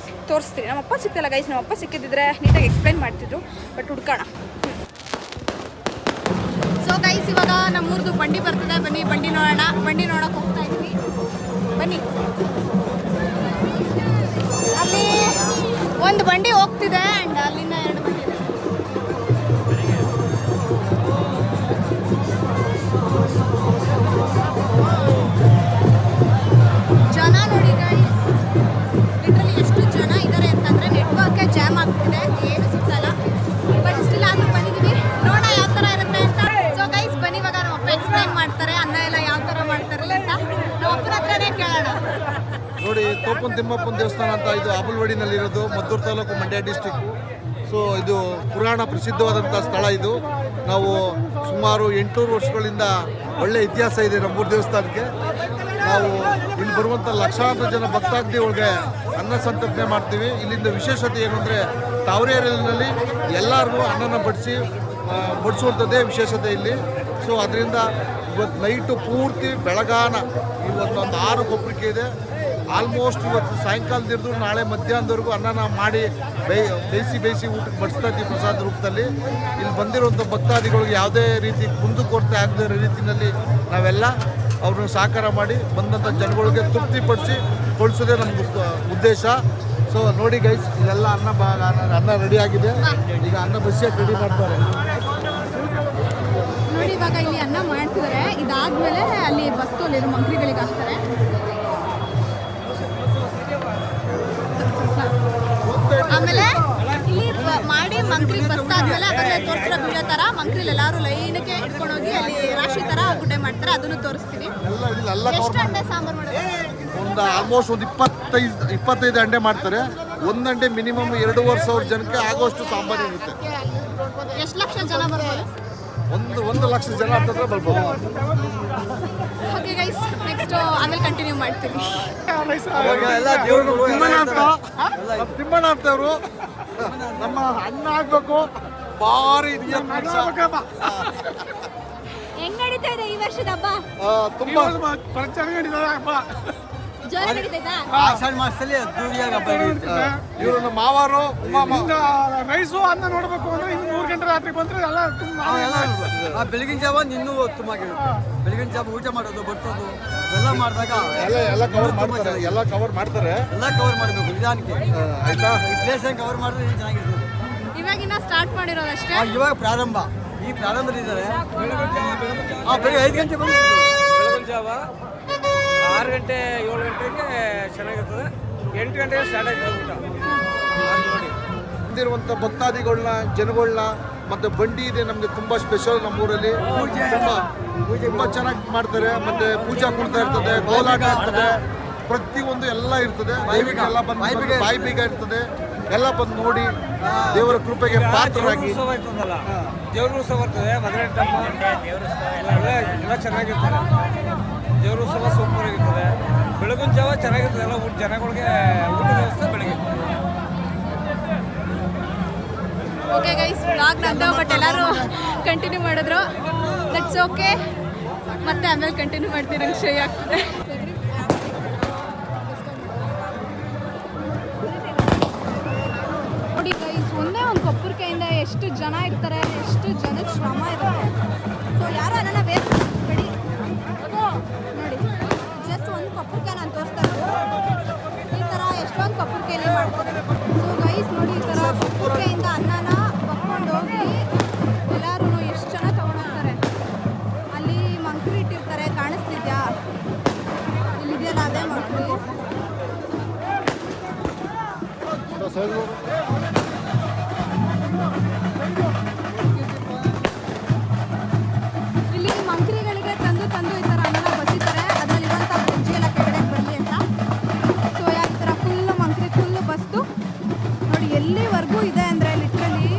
ತೋರಿಸ್ತೀನಿ. ನಮ್ಮಪ್ಪ ಸಿಕ್ಕಲ್ಲ ಗೈಸ್, ನಮ್ಮಪ್ಪ ಸಿಕ್ಕಿದ್ರೆ ನೀಟಾಗಿ ಎಕ್ಸ್ಪ್ಲೈನ್ ಮಾಡ್ತಿದ್ರು, ಬಟ್ ಹುಡ್ಕೋಣ. ಸೊ ಗೈಸ್ ಇವಾಗ ನಮ್ಮೂರ್ದು ಬಂಡಿ ಬರ್ತಿದೆ, ಬನ್ನಿ ಬಂಡಿ ನೋಡೋಣ. ಬಂಡಿ ನೋಡೋಕೆ ಹೋಗ್ತಾ ಇದ್ದೀವಿ, ಬನ್ನಿ. ಅಲ್ಲಿ ಒಂದು ಬಂಡಿ ಹೋಗ್ತಿದೆ ಆ್ಯಂಡ್ ಅಲ್ಲಿಂದ 2 ಬಂಡಿ ಇದೆ. ಜನ ನೋಡಿ ಗೈಸ್, ಲಿಟ್ರಲಿ ಎಷ್ಟು ಜನ ಇದ್ದಾರೆ ಅಂತಂದರೆ ನೆಟ್ವರ್ಕೇ ಜಾಮ್ ಆಗ್ತಿದೆ, ಏನು ಸಿಗ್ತಲ್ಲ. ಬಟ್ ಸ್ಟಿಲ್ ಆದರೂ ಬಂದಿದ್ದೀವಿ, ನೋಡೋಣ ಯಾವ ಥರ ಇರುತ್ತೆ ಅಂತ. ಸೊ ಗೈಸ್ ಬನ್ನಿ, ಇವಾಗ ನಮ್ಮಪ್ಪ ಎಕ್ಸ್ಪ್ಲೈನ್ ಮಾಡ್ತಾರೆ ಅನ್ನ ಎಲ್ಲ ಯಾವ ಥರ ಮಾಡ್ತಾರಲ್ಲ ಅಂತ. ನಮ್ಮಪ್ಪನ ಹತ್ರನೇ ಕೇಳೋಣ. ನೋಡಿ, ತೋಪನ್ ತಿಮ್ಮಪ್ಪನ ದೇವಸ್ಥಾನ ಅಂತ, ಇದು ಆಬಲ್ವಾಡಿನಲ್ಲಿರೋದು, ಮದ್ದೂರು ತಾಲೂಕು, ಮಂಡ್ಯ ಡಿಸ್ಟಿಕ್ಕು. ಸೊ ಇದು ಪುರಾಣ ಪ್ರಸಿದ್ಧವಾದಂಥ ಸ್ಥಳ. ಇದು ನಾವು ಸುಮಾರು 800 ವರ್ಷಗಳಿಂದ ಒಳ್ಳೆಯ ಇತಿಹಾಸ ಇದೆ ನಮ್ಮೂರು ದೇವಸ್ಥಾನಕ್ಕೆ. ನಾವು ಇಲ್ಲಿ ಬರುವಂಥ ಲಕ್ಷಾಂತರ ಜನ ಭಕ್ತಾದಿಗಳಿಗೆ ಅನ್ನ ಸಂತರ್ಪಣೆ ಮಾಡ್ತೀವಿ. ಇಲ್ಲಿಂದ ವಿಶೇಷತೆ ಏನು ಅಂದರೆ, ತಾವರೆಯಲ್ಲಿ ಎಲ್ಲರಿಗೂ ಅನ್ನನ ಬಡಿಸುವಂಥದ್ದೇ ವಿಶೇಷತೆ ಇಲ್ಲಿ. ಸೊ ಅದರಿಂದ ಇವತ್ತು ನೈಟು ಪೂರ್ತಿ ಬೆಳಗಾನ ಇವತ್ತೊಂದು 6 ಕೊಪ್ಪರಿಕೆ ಇದೆ. ಆಲ್ಮೋಸ್ಟ್ ಇವತ್ತು ಸಾಯಂಕಾಲದಿರ್ದು ನಾಳೆ ಮಧ್ಯಾಹ್ನದವರೆಗೂ ಅನ್ನನ ಮಾಡಿ ಬೇಯಿಸಿ ಊಟಕ್ಕೆ ಬಡಿಸ್ತಾ ಇದ್ದೀವಿ ಪ್ರಸಾದ ರೂಪದಲ್ಲಿ. ಇಲ್ಲಿ ಬಂದಿರುವಂಥ ಭಕ್ತಾದಿಗಳಿಗೆ ಯಾವುದೇ ರೀತಿ ಕುಂದುಕೊರತೆ ಆಗದೇ ಇರೋ ರೀತಿಯಲ್ಲಿ ನಾವೆಲ್ಲ ಅವ್ರನ್ನ ಸಹಕಾರ ಮಾಡಿ ಬಂದಂಥ ಜನಗಳಿಗೆ ತೃಪ್ತಿಪಡಿಸಿ ಕೊಡಿಸೋದೇ ನಮ್ಮ ಉದ್ದೇಶ. ಸೊ ನೋಡಿ ಗೈಸ್, ಇಲ್ಲೆಲ್ಲ ಅನ್ನ ರೆಡಿ ಆಗಿದೆ. ಈಗ ಅನ್ನ ಬಸಿಯಕ್ಕೆ ರೆಡಿ ಮಾಡ್ತಾರೆ ನೋಡಿ. ಇವಾಗ ಇಲ್ಲಿ ಅನ್ನ ಮಾಡ್ತಿದ್ದಾರೆ, ಇದಾದ್ಮೇಲೆ ಅಲ್ಲಿ ಬಸ್ತೋಲಿರೋ ಮಂಕ್ರಿಗಳಿಗೆ ಹಾಕ್ತಾರೆ. ಆಮೇಲೆ ಇಲ್ಲಿ ಮಾಡಿ ಮಂಕ್ರಿ ಬಸ್ತಾದ್ಮೇಲೆ ಅದನ್ನೇ ತೋರಿಸಿರೋ ವಿಡಿಯೋ ಥರ ಮಂಕ್ರಿಲಿ ಎಲ್ಲರೂ ಲೈನಕ್ಕೆ ಇಟ್ಕೊಂಡೋಗಿ ಅಲ್ಲಿ ರಾಶಿ ಥರ ಗುಡ್ಡೆ ಮಾಡ್ತಾರೆ, ಅದನ್ನು ತೋರಿಸ್ತೀವಿ. ಎಷ್ಟು ಅಂಡೆ ಸಾಂಬಾರು ಮಾಡೋದು? ಒಂದು ಆಲ್ಮೋಸ್ಟ್ ಒಂದು 25 ಅಂಡೆ ಮಾಡ್ತಾರೆ. ಒಂದು ಅಂಡೆ ಮಿನಿಮಮ್ 2,500 ಜನಕ್ಕೆ ಆಗೋಷ್ಟು ಸಾಂಬಾರು ಇರುತ್ತೆ. ಎಷ್ಟು ಲಕ್ಷ ಜನ ಬರ್ಬೋದು? 1 ಲಕ್ಷ ಜನ ಅಂತಂದ್ರೆ ಬರ್ಬೋದು. ಓಕೆ ಗೈಸ್, ನೆಕ್ಸ್ಟ್ ಆಮೇಲೆ ಕಂಟಿನ್ಯೂ ಮಾಡ್ತೀವಿ. ತಿಮ್ಮಣ್ಣ ಅಂತವ್ರು ನಮ್ಮ ಅಣ್ಣ ಆಗ್ಬೇಕು. ಭಾರಿ ಹೆಂಗ್ ನಡೀತಾ ಇದೆ ಈ ವರ್ಷದ ಹಬ್ಬ? ತುಂಬಾ ಜೋರ ನಡೀತೈತಾ? ಇವರು ನಮ್ಮ ಮಾವಾರು ರೈಸು ಅನ್ನ ನೋಡ್ಬೇಕು ಅಂದ್ರೆ ಇನ್ನು 3 ಗಂಟೆ ರಾತ್ರಿ ಬಂದ್ರೆ ಎಲ್ಲ ಬೆಳಗಿನ ಜಾವ ಇನ್ನೂ ಉತ್ತಮವಾಗಿರುತ್ತೆ. ಬೆಳಗಿನ ಜಾವ ಊಟ ಮಾಡೋದು, ಬಡಿಸೋದು ಎಲ್ಲ ಮಾಡಿದಾಗ ಎಲ್ಲ ಕವರ್ ಮಾಡ್ತಾರೆ. ಎಲ್ಲ ಕವರ್ ಮಾಡಬೇಕು ನಿಧಾನಕ್ಕೆ. ಆಯ್ತಾ? ಈ ಪ್ಲೇಸ್ ಕವರ್ ಮಾಡಿದ್ರೆ ಚೆನ್ನಾಗಿರ್ತದೆ. ಇವಾಗಿನ ಸ್ಟಾರ್ಟ್ ಮಾಡಿರೋದಷ್ಟೇ. ಇವಾಗ ಪ್ರಾರಂಭ, ಈ ಪ್ರಾರಂಭದಲ್ಲಿದ್ದಾರೆ. ಬೆಳಗ್ಗೆ 5 ಗಂಟೆ ಬಂದು ಬೆಳಗಿನ ಜಾವ 6 ಗಂಟೆ 7 ಗಂಟೆಗೆ ಚೆನ್ನಾಗಿರ್ತದೆ. 8 ಗಂಟೆಗೆ ಸ್ಟಾರ್ಟ್ ಆಗಿ ನೋಡಿ. ಬಂದಿರುವಂಥ ಭಕ್ತಾದಿಗಳನ್ನ, ಜನಗಳನ್ನ, ಮತ್ತು ಬಂಡಿ ಇದೆ ನಮಗೆ ತುಂಬ ಸ್ಪೆಷಲ್. ನಮ್ಮೂರಲ್ಲಿ ತುಂಬ ಚೆನ್ನಾಗಿ ಮಾಡ್ತಾರೆ. ಮತ್ತು ಪೂಜಾ ಕುಣಿತ ಇರ್ತದೆ, ಕೋಲಾಟ ಇರ್ತದೆ, ಪ್ರತಿಯೊಂದು ಎಲ್ಲ ಇರ್ತದೆ. ಎಲ್ಲ ಬಂದು ಬಾಯಿ ಬೀಗ ಇರ್ತದೆ. ಎಲ್ಲ ಬಂದು ನೋಡಿ ದೇವರ ಕೃಪೆಗೆ ಪಾತ್ರರಾಗಿ. ಉತ್ಸವ ಇರ್ತದಲ್ಲ, ದೇವ್ರ ಉತ್ಸವ ಬರ್ತದೆ, ಮದುವೆ ಎಲ್ಲ ಚೆನ್ನಾಗಿರ್ತದೆ. ದೇವ್ರ ಉತ್ಸವ ಸೂಪರ್ ಆಗಿರ್ತದೆ. ಬೆಳಗಿನ ಜಾವ ಚೆನ್ನಾಗಿರ್ತದೆ, ಎಲ್ಲ ಜನಗಳಿಗೆ ಊಟದ ವ್ಯವಸ್ಥೆ ಬೆಳಗ್ಗೆ. ಓಕೆ ಗೈಸ್, ಬ್ಲಾಗ್ ನಂದು, ಬಟ್ ಎಲ್ಲರೂ ಕಂಟಿನ್ಯೂ ಮಾಡಿದ್ರು. ದಟ್ಸ್ ಓಕೆ, ಮತ್ತೆ ಆಮೇಲೆ ಕಂಟಿನ್ಯೂ ಮಾಡ್ತೀನಿ, ನಂಗೆ ಶೈ ಆಗ್ತದೆ. ನೋಡಿ ಗೈಸ್, ಒಂದೇ ಒಂದು ಕೊಪ್ಪರಿಕೆಯಿಂದ ಎಷ್ಟು ಜನ ಇರ್ತಾರೆ, ಎಷ್ಟು ಜನದ ಶ್ರಮ ಇರುತ್ತೆ. ಸೊ ಯಾರು ಅದನ್ನು ವೇಸ್ಟ್ ಬಿಡಿ. ನೋಡಿ, ಜಸ್ಟ್ ಒಂದು ಕೊಪ್ಪರಿಕೆ ನಾನು ತೋರಿಸ್ತಾ ಇರೋದು. ಈ ಥರ ಎಷ್ಟೊಂದು ಕೊಪ್ಪರಿಕೆಯಲ್ಲಿ ಮಾಡ್ತಾರೆ. ಸೊ ಗೈಸ್ ನೋಡಿ, ಈ ಥರ ಕೊಪ್ಪರಿಕೆಯಿಂದ ಅನ್ನನ ಬಕ್ಕೊಂಡು ಹೋಗಿ ಎಲ್ಲರೂ ಎಷ್ಟು ಜನ ತೊಗೊಂಡೋಗ್ತಾರೆ. ಅಲ್ಲಿ ಮಂಕ್ರಿ ಇಟ್ಟಿರ್ತಾರೆ, ಕಾಣಿಸ್ತಿದ್ಯಾ? ಇಲ್ಲಿದೆಯಲ್ಲ, ಅದೇ ಮಂಕ್ರಿ. ಇಲ್ಲಿ ಮಂಕ್ರಿಗಳಿಗೆ ತಂದು ಈ ಥರ ಅನ್ನ ಬಸಿತಾರೆ. ಅದರಲ್ಲಿರುವಂಥ ಬಜ್ಜಿ ಎಲ್ಲ ಕೆಳಗಡೆ ಬರಲಿ ಅಂತ. ಸೊ ಯಾವ ಥರ ಫುಲ್ಲು ಮಂಕ್ರಿ ಫುಲ್ಲು ಬಸ್ದು ನೋಡಿ, ಎಲ್ಲಿವರೆಗೂ ಇದೆ ಅಂದರೆ ಲಿಟ್ರಲಿ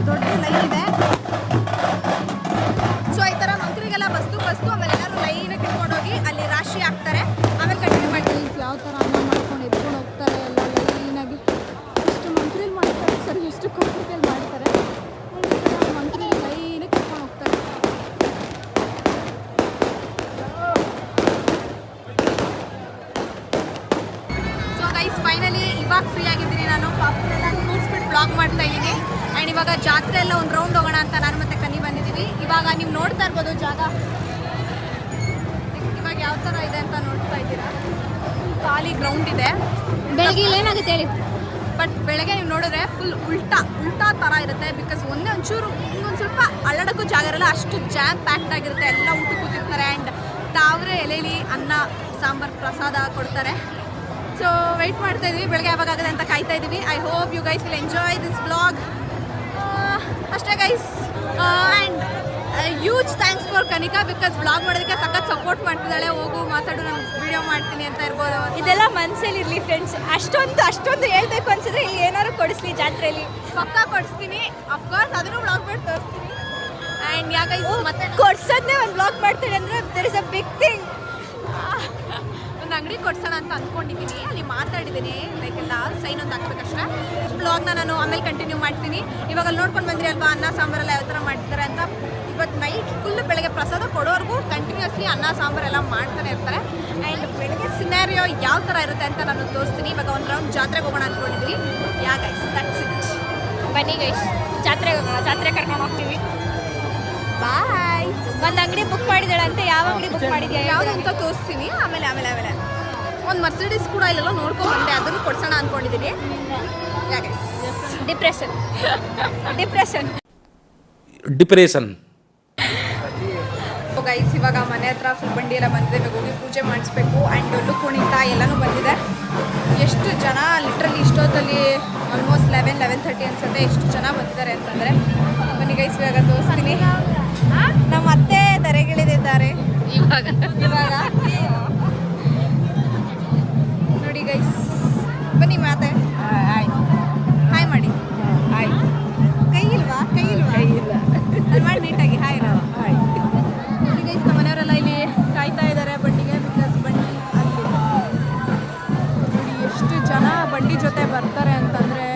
ದೊಡ್ಡ ಲೈನ್ ಇದೆ. ಸೊ ಈ ಥರ ಮಂಕ್ರಿಗೆಲ್ಲ ಬಸ್ತು ಆಮೇಲೆ ಎಲ್ಲರೂ ಲೈನಿಗೆ ಇಟ್ಕೊಂಡೋಗಿ ಅಲ್ಲಿ ರಾಶಿ ಹಾಕ್ತಾರೆ. ಆಮೇಲೆ ಕಂಟಿನ್ಯೂ ಮಾಡ್ತೀವಿ. ಯಾವ ಥರ ಅನ್ನ ಮಾಡ್ಕೊಂಡು ಎತ್ಕೊಂಡು ಹೋಗ್ತಾರೆ ಎಲ್ಲ ಲೈನಾಗಿ. ಎಷ್ಟು ಮಂಕ್ರಿಲಿ ಮಾಡ್ತಾರೆ ಸರ್, ಎಷ್ಟು ಕೊಪ್ಪರಿಕೆಯಲ್ಲಿ ಮಾಡ್ತಾರೆ. ಮಂಕ್ರಿ ಲೈನಿಗೆ ಇಟ್ಕೊಂಡು ಹೋಗ್ತಾರೆ. ಸೊ ಗೈಸ್, ಫೈನಲಿ ಇವಾಗ ಫ್ರೀ ಆಗಿದ್ದೀನಿ ನಾನು. ಪಾಪನೆಲ್ಲ ಕೂರಿಸ್ಬಿಟ್ಟು ಬ್ಲಾಗ್ ಮಾಡ್ತಾ ಇದ್ದೀನಿ. ಆ್ಯಂಡ್ ಇವಾಗ ಜಾತ್ರೆ ಎಲ್ಲ ಒಂದು ರೌಂಡ್ ಹೋಗೋಣ ಅಂತ ನಾನು ಮತ್ತೆ ಕನಿ ಬಂದಿದ್ದೀವಿ. ಇವಾಗ ನೀವು ನೋಡ್ತಾ ಇರ್ಬೋದು ಜಾಗ ಇವಾಗ ಯಾವ ಥರ ಇದೆ ಅಂತ ನೋಡ್ತಾ ಇದ್ದೀರಾ. ಖಾಲಿ ಗ್ರೌಂಡ್ ಇದೆ. ಬೆಳಗ್ಗೆ ಏನಾಗುತ್ತೆ ಹೇಳಿ. ಬಟ್ ಬೆಳಗ್ಗೆ ನೀವು ನೋಡಿದ್ರೆ ಫುಲ್ ಉಲ್ಟಾ ಥರ ಇರುತ್ತೆ. ಬಿಕಾಸ್ ಒಂಚೂರು ಇನ್ನೊಂದು ಸ್ವಲ್ಪ ಅಲ್ಲಡಕ್ಕೂ ಜಾಗ ಇರಲ್ಲ, ಅಷ್ಟು ಜಾಮ್ ಪ್ಯಾಕ್ಡ್ ಆಗಿರುತ್ತೆ. ಎಲ್ಲ ಊಟ ಕೂತಿರ್ತಾರೆ. ಆ್ಯಂಡ್ ತಾವ್ರೆ ಎಲೆಯಲ್ಲಿ ಅನ್ನ ಸಾಂಬಾರು ಪ್ರಸಾದ ಕೊಡ್ತಾರೆ. ಸೊ ವೆಯ್ಟ್ ಮಾಡ್ತಾ ಇದ್ವಿ, ಬೆಳಗ್ಗೆ ಯಾವಾಗ ಆಗುತ್ತೆ ಅಂತ ಕಾಯ್ತಾ ಇದ್ದೀವಿ. I hope you guys will enjoy this vlog. ಅಷ್ಟೇ guys. And huge thanks for Kanika, because vlog ಮಾಡೋದಕ್ಕೆ ಸಖತ್ ಸಪೋರ್ಟ್ ಮಾಡ್ತಿದ್ದಾಳೆ. ಹೋಗು ಮಾತಾಡು, ನಾನು ವಿಡಿಯೋ ಮಾಡ್ತೀನಿ ಅಂತ ಇರ್ಬೋದು. ಇದೆಲ್ಲ ಮನಸ್ಸಲ್ಲಿ ಇರಲಿ ಫ್ರೆಂಡ್ಸ್. ಅಷ್ಟೊಂದು ಹೇಳ್ಬೇಕು ಅನ್ಸಿದ್ರೆ ಇಲ್ಲಿ ಏನಾದ್ರು ಕೊಡಿಸ್ಲಿ ಜಾತ್ರೆಯಲ್ಲಿ ಪಕ್ಕ ಕೊಡಿಸ್ತೀನಿ. ಅಫ್ಕೋರ್ಸ್ ಅದನ್ನು ವ್ಲಾಗ್ ಮಾಡಿ ತೋರಿಸ್ತೀನಿ. ಆ್ಯಂಡ್ ಯಾಕೆ ಮತ್ತೆ ಕೊಡ್ಸೋದನ್ನೇ ಒಂದು ವ್ಲಾಗ್ ಮಾಡ್ತೀನಿ ಅಂದರೆ there is a big thing. ಒಂದು ಅಂಗಡಿ ಕೊಡ್ಸೋಣ ಅಂತ ಅಂದ್ಕೊಂಡಿದ್ದೀನಿ. ಅಲ್ಲಿ ಮಾತಾಡಿದ್ದೀನಿ, ಲೈಕ್ ಎಲ್ಲ ಸೈನ್ ಒಂದು ಹಾಕ್ಬೇಕಷ್ಟೇ. ಬ್ಲಾಗ್ನ ನಾನು ಆಮೇಲೆ ಕಂಟಿನ್ಯೂ ಮಾಡ್ತೀನಿ. ಇವಾಗ ಅಲ್ಲಿ ನೋಡ್ಕೊಂಡು ಬಂದ್ರಿ ಅಲ್ವಾ, ಅನ್ನ ಸಾಂಬಾರೆಲ್ಲ ಯಾವ ಥರ ಮಾಡ್ತಾರೆ ಅಂತ. ಇವತ್ತು ನೈಟ್ ಫುಲ್ ಬೆಳಗ್ಗೆ ಪ್ರಸಾದ ಕೊಡೋರ್ಗೂ ಕಂಟಿನ್ಯೂಸ್ಲಿ ಅನ್ನ ಸಾಂಬಾರೆಲ್ಲ ಮಾಡ್ತಾನೆ ಇರ್ತಾರೆ. ಆ್ಯಂಡ್ ಬೆಳಗ್ಗೆ ಸಿನಾರಿಯೋ ಯಾವ ಥರ ಇರುತ್ತೆ ಅಂತ ನಾನು ತೋರಿಸ್ತೀನಿ. ಇವಾಗ ಒಂದು ರೌಂಡ್ ಜಾತ್ರೆಗೆ ಹೋಗೋಣ ಅಂದ್ಕೊಂಡಿದ್ದೀನಿ. ಯಾ ಗೈಸ್, ದಟ್ಸ್ ಇಟ್. ಬನ್ನಿ ಗೈಸ್, ಜಾತ್ರೆ ಕರ್ಕೊಂಡು ಹೋಗ್ತೀವಿ. ಬಾಯ್. ಒಂದು ಅಂಗಡಿ ಬುಕ್ ಮಾಡಿದಾಳಂತೆ. ಯಾವ ಅಂಗಡಿ ಬುಕ್ ಮಾಡಿದ್ಯಾ, ಯಾವುದು ಅಂತ ತೋರಿಸ್ತೀನಿ. ಆಮೇಲೆ ಒಂದು ಮರ್ಸಿಡೀಸ್ ಕೂಡ ಇಲ್ಲೆಲ್ಲ ನೋಡ್ಕೊಂಡು ಬಂದೆ, ಅದನ್ನು ಕೊಡ್ಸೋಣ ಅಂದ್ಕೊಂಡಿದ್ದೀನಿ. ಯಾ ಗೈಸ್, ಡಿಪ್ರೆಷನ್. ಗೈಸ್, ಇವಾಗ ಮನೆ ಹತ್ರ ಫುಲ್ ಬಂಡಿ ಎಲ್ಲ ಬಂದಿದೆ. ಇವಾಗ ಹೋಗಿ ಪೂಜೆ ಮಾಡಿಸ್ಬೇಕು. ಆ್ಯಂಡ್ ಡೊಳ್ಳು ಕುಣಿತ ಎಲ್ಲನೂ ಬಂದಿದೆ. ಎಷ್ಟು ಜನ ಲಿಟ್ರಲಿ ಇಷ್ಟೊತ್ತಲ್ಲಿ ಆಲ್ಮೋಸ್ಟ್ 11:30 ಅನ್ಸುತ್ತೆ. ಎಷ್ಟು ಜನ ಬಂದಿದ್ದಾರೆ ಅಂತಂದರೆ ಬನ್ನಿ ಗೈಸ್, ಇವಾಗ ತೋರಿಸ್ತೀನಿ. ನಮ್ಮ ಅತ್ತೆ ದರೆಗಿಳಿದಿದ್ದಾರೆ ಇವಾಗ ನೋಡಿ ಗೈಸ್. ಬನ್ನಿ ಮಾತೆ ಹಾಯ್ ಮಾಡಿ. ಹಾಯ್. ಕೈ ಇಲ್ವಾ? ಮಾಡಿ ನೀಟಾಗಿ ಹಾಯ್. ನೋಡಿ ಗೈಸ್, ನಮ್ಮ ಮನೆಯವರೆಲ್ಲ ಇಲ್ಲಿ ಕಾಯ್ತಾ ಇದ್ದಾರೆ ಬಂಡಿಗೆ. ಬಿಕಾಸ್ ಬಂಡಿ ಅಲ್ಲಿ ನೋಡಿ ಎಷ್ಟು ಜನ ಬಂಡಿ ಜೊತೆ ಬರ್ತಾರೆ ಅಂತಂದರೆ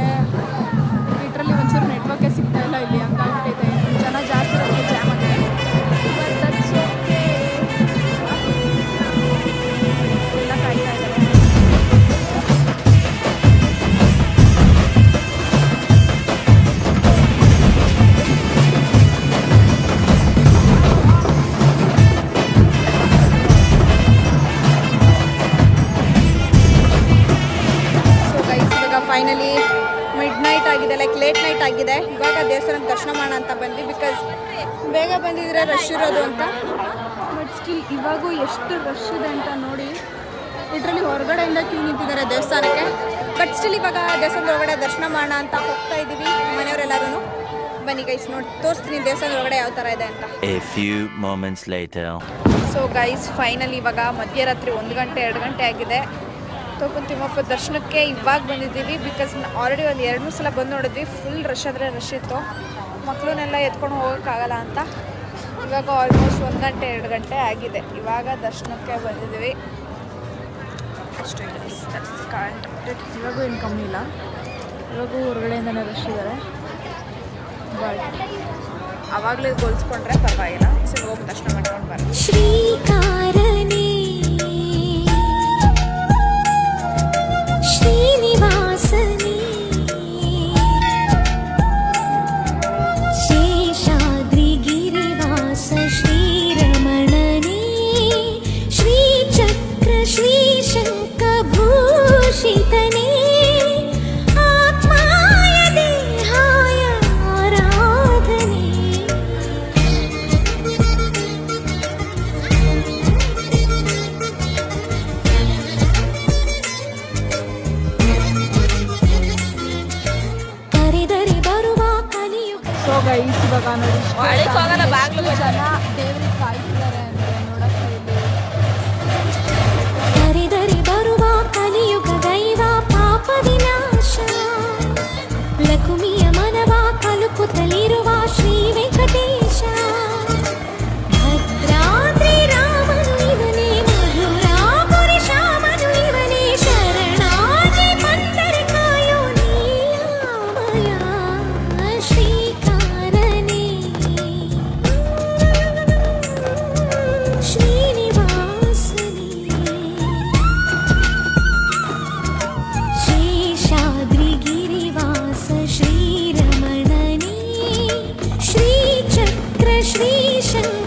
ಲಿಟ್ರಲಿ ಒಂಚೂರು ನೆಟ್ವರ್ಕೇ ಸಿಗ್ತಾ ಇಲ್ಲ ಇಲ್ಲಿ. ಹಂಗಾಗ್ಬಿಟ್ಟಿದೆ, ಜನ ಜಾಸ್ತಿ ಇರೋಕ್ಕೆ ಜಾಮ್ ಆಗಿದೆ. ಎಲ್ಲ ಕಾಯ್ತಾ ಇದ್ದಾರೆ. ಫೈನಲಿ ಮಿಡ್ ನೈಟ್ ಆಗಿದೆ, ಲೈಕ್ ಲೇಟ್ ನೈಟ್ ಆಗಿದೆ. ಇವಾಗ ದೇವಸ್ಥಾನದ ದರ್ಶನ ಮಾಡೋಣ ಅಂತ ಬಂದ್ವಿ. ಬಿಕಾಸ್ ಬೇಗ ಬಂದಿದ್ರೆ ರಶ್ ಇರೋದು ಅಂತ. ಬಟ್ ಸ್ಟಿಲ್ ಇವಾಗೂ ಎಷ್ಟು ರಶ್ ಇದೆ ಅಂತ ನೋಡಿ. ಲಿಟ್ರಲಿ ಹೊರಗಡೆಯಿಂದ ಕ್ಯೂ ನಿಂತಿದ್ದಾರೆ ದೇವಸ್ಥಾನಕ್ಕೆ. ಬಟ್ ಸ್ಟಿಲ್ ಇವಾಗ ದೇವಸ್ಥಾನದ ಒಳಗಡೆ ದರ್ಶನ ಮಾಡೋಣ ಅಂತ ಹೋಗ್ತಾ ಇದ್ದೀವಿ ಮನೆಯವರೆಲ್ಲರೂ. ಬನ್ನಿ ಗೈಸ್, ನೋಡಿ ತೋರಿಸ್ತೀನಿ ದೇವಸ್ಥಾನದ ಒಳಗಡೆ ಯಾವ ಥರ ಇದೆ ಅಂತ. moments later. So guys, finally ಇವಾಗ ಮಧ್ಯರಾತ್ರಿ 1 ಗಂಟೆ 2 ಗಂಟೆ ಆಗಿದೆ. ತೋಪನ್ ತಿಮ್ಮಪ್ಪ ದರ್ಶನಕ್ಕೆ ಇವಾಗ ಬಂದಿದ್ದೀವಿ. ಬಿಕಾಸ್ ಆಲ್ರೆಡಿ ಒಂದು 2-3 ಸಲ ಬಂದು ನೋಡಿದ್ವಿ. ಫುಲ್ ರಶ್ ಅಂದರೆ ರಶ್ ಇತ್ತು. ಮಕ್ಕಳನ್ನೆಲ್ಲ ಎತ್ಕೊಂಡು ಹೋಗೋಕ್ಕಾಗಲ್ಲ ಅಂತ ಇವಾಗ ಆಲ್ಮೋಸ್ಟ್ 1 ಗಂಟೆ 2 ಗಂಟೆ ಆಗಿದೆ. ಇವಾಗ ದರ್ಶನಕ್ಕೆ ಬಂದಿದ್ದೀವಿ ಅಷ್ಟೇ. ಇವಾಗೂ ಏನು ಕಮ್ಮಿ ಇಲ್ಲ. ಇವಾಗೂ ಹೊರಗಡೆಯಿಂದನೇ ರಶ್ ಇದ್ದಾರೆ. ಬಟ್ ಆವಾಗಲೇ ಹೋಲಿಸ್ಕೊಂಡ್ರೆ ಪರವಾಗಿಲ್ಲ. ಸರಿ ಹೋಗಿ ದರ್ಶನ ಮಾಡ್ಕೊಂಡು ಬರ್ತೀವಿ. ಶ್ರೀಕಾರನೇ ಶ್ರೀನಿವಾಸನೇ ಶೇಷಾದ್ರಿಗಿರಿವಾಸ ಶ್ರೀರಮಣನೇ ಶ್ರೀಚಕ್ರ ಶ್ರೀಶಂಖಭೂಷಿತನೇ ಆತ್ಮಾಯ ದೇಹಾಯ ಆರಾಧನೆ. ಕರೆದರೆ ಬರುವ ಕಲಿಯುಗ ಸೊ ಗೈಸ್ ಇವಾಗ ನೋಡಿ ಜನ ದೇವ್ರಿಗೆ ಕಾಯ್ತಿದ್ದಾರೆ ಅಂದರೆ ನೋಡಕ್ಕೆ ಇಲ್ಲಿ. ಕರೆದರೆ ಬರುವ ಕಲಿಯುಗ ದೈವ ಪಾಪ ವಿನಾಶ ಲಕುಮಿಯ ಮನವ ಕಲುಕುತ್ತಲಿರುವ ಶ್ರೀ ವೆಂಕಟೇಶ ಭದ್ರಾದ್ರಿ ರಾಮನು ಇವನೇ ಮಧುರಾಪುರಿ ಶ್ಯಾಮನು ಇವನೇ ಶರಣಾಗಿ ಬಂದರೆ ಕಾಯೋ ನೀಲಾಮಯ ಶ್ರೀಕಾರನೇ ಶ್ರೀನಿವಾಸನೇ ಶೇಷಾದ್ರಿಗಿರಿವಾಸ ಶ್ರೀರಮಣನೇ ಶ್ರೀಚಕ್ರ ಶ್ರೀಶಂಖಭೂಷಿತನೇ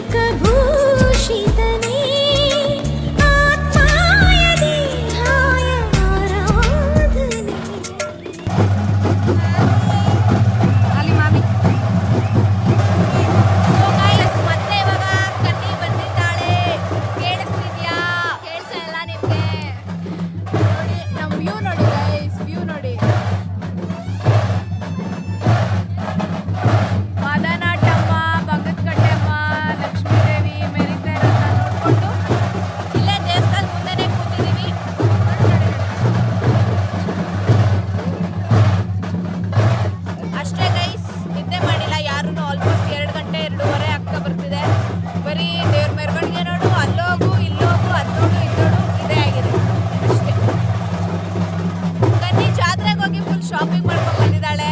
ಆತ್ಮಾಯ ದೇಹಾಯ ಆರಾಧನೆ. ಅಲ್ಲಿ ಮಾಮಿ ಮತ್ತೆ ಇವಾಗ ಕನ್ನಿ ಬಂದಿದ್ದಾಳೆ. ಕೇಳಿಸ್ತಿದ್ಯಾ? ಕೇಳಿಸ್ತಾ ಇಲ್ಲ ನಿಮ್ಗೆ? ನೋಡಿ ನಮ್ಮ ವ್ಯೂ ನೋಡಿ ಗೈಸ್, ವ್ಯೂ ನೋಡಿ. ಮಾದನಾಟಮ್ಮ, ಬಂಗದಕಟ್ಟೆಮ್ಮ, ಲಕ್ಷ್ಮೀದೇವಿ ಮೆರೀತಾ ಇರೋದನ್ನ ನೋಡ್ಕೊಂಡು ಇಲ್ಲೇ ದೇವಸ್ಥಾನ ಮುಂದೆನೆ ಕೂತಿದೀವಿ. ಅಷ್ಟೇ ಗೈಸ್, ನಿದ್ದೆ ಮಾಡಿಲ್ಲ ಯಾರು. ಆಲ್ಮೋಸ್ಟ್ 2 ಗಂಟೆ 2:30 ಆಗ್ತಾ ಬರ್ತಿದೆ. ಬರೀ ದೇವ್ರ ಮೆರವಣಿಗೆ ನೋಡು, ಅಲ್ಲೋಗು ಇಲ್ಲೋಗು, ಅದ್ದೋಡು ಇದ್ದೋಡು ಇದೇ ಆಗಿದೆ ಅಷ್ಟೇ. ಕನ್ನಿ ಜಾತ್ರೆಗೆ ಹೋಗಿ ಫುಲ್ ಶಾಪಿಂಗ್ ಮಾಡ್ಕೊಂಡು ಬಂದಿದ್ದಾಳೆ.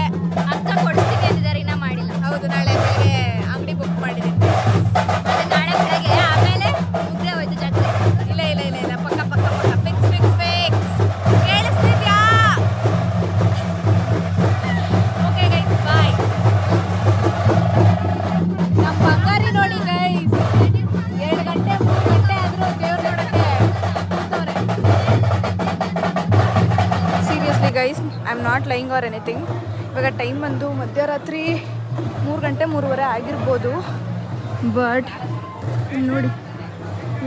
ಅಂತ ಕೊಡಿಸ್ತೀನಿ ಅಂದಿದ್ದಾರೆ, ಇನ್ನೂ ಮಾಡಿಲ್ಲ. ಹೌದು, ನಾಳೆ ಬೆಳಗ್ಗೆ ಅಂಗಡಿ ಬುಕ್ ಮಾಡಿದ್ದೀನಿ. ನಾಳೆ ಬೆಳಗ್ಗೆ ಆಮೇಲೆ ಮುಗ್ದೆ ಹೋಯ್ತು ಜಾತ್ರೆ. ಇಲ್ಲ ಇಲ್ಲ ಇಲ್ಲ ಇಲ್ಲ, ಪಕ್ಕ ಪಕ್ಕ ಪಕ್ಕ ಫಿಕ್ಸ್ ಫಿಕ್ಸ್ ಫಿಕ್ಸ್. ಕೇಳಿಸ್ತಿದ್ಯಾ? ಓಕೆ ಗೈಸ್, ಬಾಯ್. ನಮ್ಮ ಬಂಗಾರಿ ನೋಡಿ ಗೈಸ್, 2 ಗಂಟೆ 3 ಗಂಟೆ ಆದರೂ ದೇವ್ರು ನೋಡೋಕ್ಕೆ ಕೂತವ್ರೆ. Seriously guys, I am not lying or anything. ಇವಾಗ ಟೈಮ್ ಬಂದು ಮಧ್ಯರಾತ್ರಿ 3 ಗಂಟೆ 3:30 ಆಗಿರ್ಬೋದು. ಬಟ್ ನೋಡಿ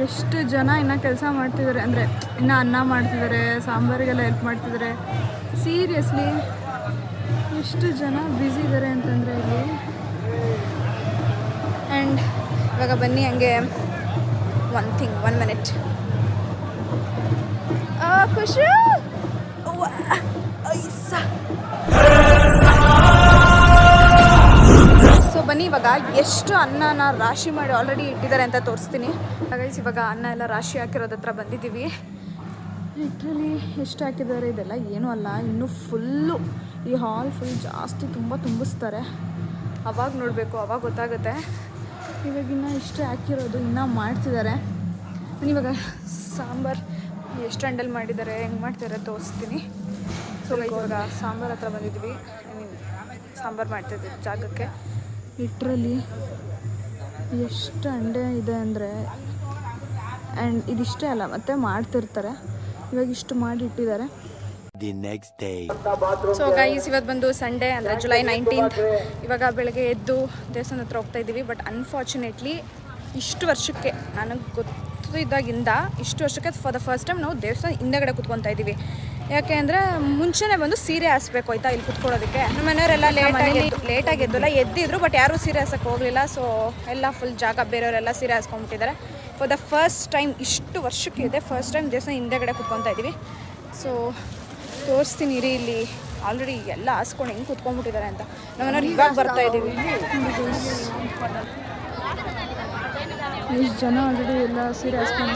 ಎಷ್ಟು ಜನ ಇನ್ನೂ ಕೆಲಸ ಮಾಡ್ತಿದ್ದಾರೆ, ಅಂದರೆ ಇನ್ನೂ ಅನ್ನ ಮಾಡ್ತಿದ್ದಾರೆ, ಸಾಂಬಾರಿಗೆಲ್ಲ ಹೆಲ್ಪ್ ಮಾಡ್ತಿದ್ದಾರೆ. ಸೀರಿಯಸ್ಲಿ ಎಷ್ಟು ಜನ ಬ್ಯುಸಿ ಇದ್ದಾರೆ ಅಂತಂದರೆ ಇಲ್ಲಿ. ಆ್ಯಂಡ್ ಇವಾಗ ಬನ್ನಿ ಹಂಗೆ ಒನ್ ಮಿನಿಟ್. ಖುಷಿ ಸೊ ಬನ್ನಿ ಇವಾಗ ಎಷ್ಟು ಅನ್ನನ ರಾಶಿ ಮಾಡಿ ಆಲ್ರೆಡಿ ಇಟ್ಟಿದ್ದಾರೆ ಅಂತ ತೋರಿಸ್ತೀನಿ. ಹಾಗಾಗಿ ಇವಾಗ ಅನ್ನ ಎಲ್ಲ ರಾಶಿ ಹಾಕಿರೋದ ಹತ್ರ ಬಂದಿದ್ದೀವಿ. ಲಿಟ್ರಲಿ ಎಷ್ಟು ಹಾಕಿದ್ದಾರೆ ಇದೆಲ್ಲ ಏನೂ ಅಲ್ಲ. ಇನ್ನೂ ಫುಲ್ಲು ಈ ಹಾಲ್ ಫುಲ್ ಜಾಸ್ತಿ ತುಂಬಿಸ್ತಾರೆ. ಅವಾಗ ನೋಡಬೇಕು, ಅವಾಗ ಗೊತ್ತಾಗುತ್ತೆ. ಇವಾಗಿನ್ನ ಇಷ್ಟು ಹಾಕಿರೋದು ಇನ್ನೂ ಮಾಡ್ತಿದ್ದಾರೆ. ಇವಾಗ ಸಾಂಬಾರು ಎಷ್ಟು ಹ್ಯಾಂಡಲ್ ಮಾಡಿದ್ದಾರೆ, ಹೆಂಗೆ ಮಾಡ್ತಾರೆ ತೋರಿಸ್ತೀನಿ. ಸೊ ಇವಾಗ ಸಾಂಬಾರು ಹತ್ರ ಬಂದಿದ್ವಿ. ಸಾಂಬಾರು ಮಾಡ್ತಿದ್ವಿ ಜಾಗಕ್ಕೆ. ಲಿಟ್ರಲಿ ಎಷ್ಟು ಅಂಡೆ ಇದೆ ಅಂದರೆ, ಆ್ಯಂಡ್ ಇದಿಷ್ಟೇ ಅಲ್ಲ, ಮತ್ತೆ ಮಾಡ್ತಿರ್ತಾರೆ. ಇವಾಗ ಇಷ್ಟು ಮಾಡಿ ಇಟ್ಟಿದ್ದಾರೆ. ಸೊ ಗೈಸ್, ಇವತ್ತು ಬಂದು ಸಂಡೇ ಅಂದರೆ ಜುಲೈ 19th. ಇವಾಗ ಬೆಳಗ್ಗೆ ಎದ್ದು ದೇವಸ್ಥಾನ ಹತ್ರ ಹೋಗ್ತಾ ಇದ್ದೀವಿ. ಬಟ್ ಅನ್ಫಾರ್ಚುನೇಟ್ಲಿ ಇಷ್ಟು ವರ್ಷಕ್ಕೆ ನನಗೆ ಗೊತ್ತಿದ್ದಾಗಿಂದ ಇಷ್ಟು ವರ್ಷಕ್ಕೆ ಫಾರ್ ದ ಫಸ್ಟ್ ಟೈಮ್ ನಾವು ದೇವಸ್ಥಾನ ಹಿಂದೆಗಡೆ ಕುತ್ಕೊತಾ ಇದ್ದೀವಿ. ಯಾಕೆ ಅಂದರೆ ಮುಂಚೆನೇ ಬಂದು ಸೀರೆ ಹಾಸ್ಬೇಕು ಆಯಿತಾ ಇಲ್ಲಿ ಕುತ್ಕೊಳ್ಳೋದಕ್ಕೆ. ನಮ್ಮ ಮನೆಯವರೆಲ್ಲ ಲೇಟಾಗಿ ಎದ್ದಲ್ಲ, ಎದ್ದಿದ್ರು ಬಟ್ ಯಾರೂ ಸೀರೆ ಹಾಸಕ್ಕೆ ಹೋಗಲಿಲ್ಲ. ಸೊ ಎಲ್ಲ ಫುಲ್ ಜಾಗ ಬೇರೆಯವರೆಲ್ಲ ಸೀರೆ ಹಾಸ್ಕೊಂಡ್ಬಿಟ್ಟಿದ್ದಾರೆ. ಫಾರ್ ದ ಫಸ್ಟ್ ಟೈಮ್ ಇಷ್ಟು ವರ್ಷಕ್ಕೆ ಇದೆ ಫಸ್ಟ್ ಟೈಮ್ ದೇವಸ್ಥಾನ ಹಿಂದೆಗಡೆ ಕುತ್ಕೊತಾ ಇದ್ದೀವಿ. ಸೊ ತೋರಿಸ್ತೀನಿ ಇರಿ, ಇಲ್ಲಿ ಆಲ್ರೆಡಿ ಎಲ್ಲ ಹಾಸ್ಕೊಂಡು ಹೆಂಗೆ ಕೂತ್ಕೊಂಡ್ಬಿಟ್ಟಿದ್ದಾರೆ ಅಂತ. ನಾವೇನಾದ್ರು ಇವಾಗ ಬರ್ತಾ ಇದ್ದೀವಿ. ಎಷ್ಟು ಜನ ಆಲ್ರೆಡಿ ಎಲ್ಲ ಸೀರೆ ಹಾಸ್ಕೊಂಡು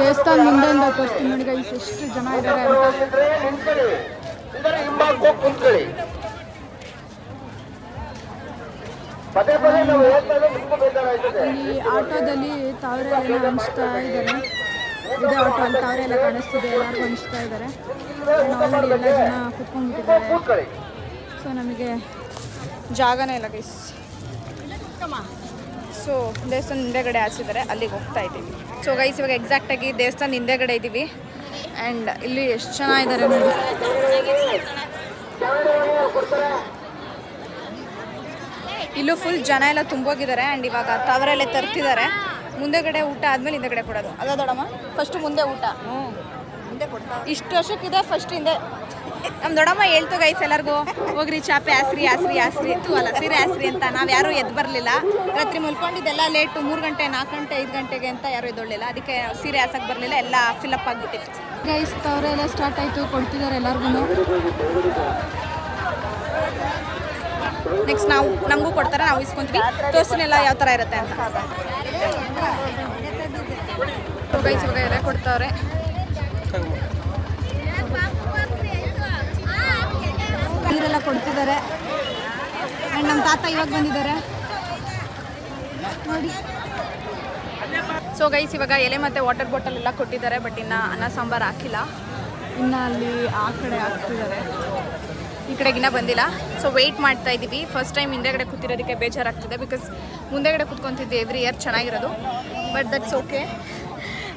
ದೇವಸ್ಥಾನ ಮುಂದೆಯಿಂದ ತೋರಿಸ್ತೀನಿ ನೋಡಿ ಗೈಸ್ ಎಷ್ಟು ಜನ ಇದ್ದಾರೆ ಅಂತ. ಇಲ್ಲಿ ಆಟೋದಲ್ಲಿ ತಾವರೆ ಎಲ್ಲ ಹಂಚ್ತಾ ಇದ್ದಾರೆ. ಇದೇ ಆಟೋ ಅಲ್ಲಿ ತಾವರೆ ಎಲ್ಲ ಕಾಣಿಸ್ತಿದೆ, ಎಲ್ಲರಿಗೂ ಹಂಚ್ತಾ ಇದ್ದಾರೆ. ಆಲ್ರೆಡಿ ಎಲ್ಲ ಜನ ಕುತ್ಕೊಂಡ್ಬಿಟ್ಟಿದ್ದಾರೆ. ಸೊ ನಮಗೆ ಜಾಗನೇ ಇಲ್ಲ ಗೈಸ್. ಸೊ ದೇವಸ್ಥಾನ ಹಿಂದೆಗಡೆ ಹಾಸಿದ್ದಾರೆ, ಅಲ್ಲಿಗೆ ಹೋಗ್ತಾ ಇದ್ದೀವಿ. ಸೊ ಗೈಸ್ ಇವಾಗ ಎಕ್ಸಾಕ್ಟಾಗಿ ದೇವಸ್ಥಾನ ಹಿಂದೆಗಡೆ ಇದ್ದೀವಿ. ಆ್ಯಂಡ್ ಇಲ್ಲಿ ಎಷ್ಟು ಜನ ಇದ್ದಾರೆ ನೋಡಿ. ಇಲ್ಲೂ ಫುಲ್ ಜನ ಎಲ್ಲ ತುಂಬೋಗಿದ್ದಾರೆ. ಆ್ಯಂಡ್ ಇವಾಗ ತಾವರೆಲ್ಲ ತರ್ತಿದ್ದಾರೆ. ಮುಂದೆಗಡೆ ಊಟ ಆದಮೇಲೆ ಹಿಂದೆಗಡೆ ಕೊಡೋದು. ಅದ ದೊಡ್ಡಮ್ಮ ಫಸ್ಟು ಮುಂದೆ ಊಟ. ಮುಂದೆ ಕೊಡ್ತಾ ಇಷ್ಟು ವರ್ಷಕ್ಕಿದೆ ಫಸ್ಟ್ ಹಿಂದೆ. ನಮ್ಮ ದೊಡ್ಡಮ್ಮ ಹೇಳ್ತು ಗೈಸ್ ಎಲ್ಲರಿಗೂ, ಹೋಗ್ರಿ ಚಾಪೆ ಆಸ್ರಿ ಇತ್ತು ಅಲ್ಲ ಸೀರೆ ಆಸ್ರಿ ಅಂತ. ನಾವು ಯಾರೂ ಎದ್ದು ಬರಲಿಲ್ಲ. ರಾತ್ರಿ ಮಲ್ಕೊಂಡಿದ್ದೆಲ್ಲ ಲೇಟು, 3 ಗಂಟೆ 4 ಗಂಟೆ 5 ಗಂಟೆಗೆ ಅಂತ ಯಾರೂ ಎದ್ದೊಳ್ಳಿಲ್ಲ. ಅದಕ್ಕೆ ಸೀರೆ ಹಾಸಕ್ಕೆ ಬರಲಿಲ್ಲ, ಎಲ್ಲ ಫಿಲಪ್ ಆಗಿಬಿಟ್ಟಿತ್ತು ಗೈಸ್. ತವರೆ ಎಲ್ಲ ಸ್ಟಾರ್ಟ್ ಆಯಿತು, ಕೊಡ್ತಿದ್ದಾರೆ ಎಲ್ಲರಿಗೂ. ನೆಕ್ಸ್ಟ್ ನಮಗೂ ಕೊಡ್ತಾರೆ, ನಾವು ಇಸ್ಕೊಂತೀವಿ. ತೋರಿಸ್ತೀನೆಲ್ಲ ಯಾವ ಥರ ಇರುತ್ತೆ ಅಂತ. ಗೈಸ್ ಇವಾಗ ಎಲೆ ಕೊಡ್ತಾವ್ರೆ. ನೀರೆಲ್ಲ ಕೊಡ್ತಿದ್ದಾರೆ. ಆ್ಯಂಡ್ ನಮ್ಮ ತಾತ ಇವಾಗ ಬಂದಿದ್ದಾರೆ ನೋಡಿ. ಸೊ ಗೈಸ್ ಇವಾಗ ಎಲೆ ಮತ್ತು ವಾಟರ್ ಬಾಟಲ್ ಎಲ್ಲ ಕೊಟ್ಟಿದ್ದಾರೆ. ಬಟ್ ಇನ್ನು ಅನ್ನ ಸಾಂಬಾರು ಹಾಕಿಲ್ಲ. ಇನ್ನು ಅಲ್ಲಿ ಆ ಕಡೆ ಹಾಕ್ತಿದ್ದಾರೆ, ಈ ಕಡೆಗಿನ್ನ ಬಂದಿಲ್ಲ. ಸೊ ವೆಯ್ಟ್ ಮಾಡ್ತಾ ಇದ್ದೀವಿ. ಫಸ್ಟ್ ಟೈಮ್ ಹಿಂದೆಗಡೆ ಕೂತಿರೋದಕ್ಕೆ ಬೇಜಾರಾಗ್ತಿದೆ. ಬಿಕಾಸ್ ಮುಂದೆಗಡೆ ಕೂತ್ಕೊತಿದ್ದೆ ಎವ್ರಿ ಇಯರ್ ಚೆನ್ನಾಗಿರೋದು. But that's okay.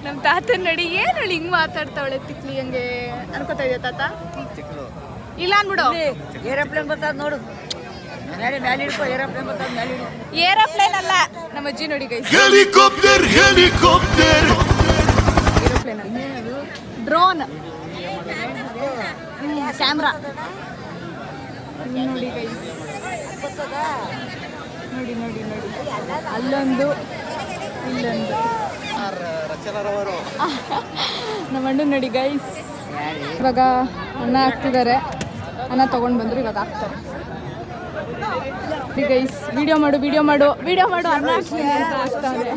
ನಮ್ಮ ತಾತ ನೋಡಿ ಏನು ಹೇಳಿ ಹಿಂಗೆ ಮಾತಾಡ್ತಾವಳೆ ತಿಕ್ಲಿ ಹಂಗೆ ಅನ್ಕೋತಾ ಇದೆಯಾ ತಾತ? ಇಲ್ಲ ಅನ್ಬಿಡು. ಏರೋಪ್ಲೇನ್ ಬರ್ತದ ನೋಡು, ಏರೋಪ್ಲೇನ್ ಅಲ್ಲ ನಮ್ಮ ಅಜ್ಜಿ ನೋಡಿ ಗೈಸ್. ಹೆಲಿಕಾಪ್ಟರ್ ಏರೋಪ್ಲೇನ್ ಅಲ್ಲ, ಡ್ರೋನ್, ಕ್ಯಾಮ್ರಾ ನೋಡಿ ಗೈಸ್. ನೋಡಿ ನೋಡಿ ನೋಡಿ, ಅಲ್ಲೊಂದು ಇಲ್ಲೊಂದು. ನಮ್ಮ ಅಣ್ಣ ನೋಡಿ ಗೈಸ್. ಇವಾಗ ಅನ್ನ ಹಾಕ್ತಿದ್ದಾರೆ. ಅನ್ನ ತೊಗೊಂಡು ಬಂದರು, ಇವಾಗ ಹಾಕ್ತಾರೆ ಗೈಸ್. ವಿಡಿಯೋ ಮಾಡು ಅನ್ನ ಹಾಕ್ತೀನಿ ಅಂತ ಹಾಕ್ತಾರೆ.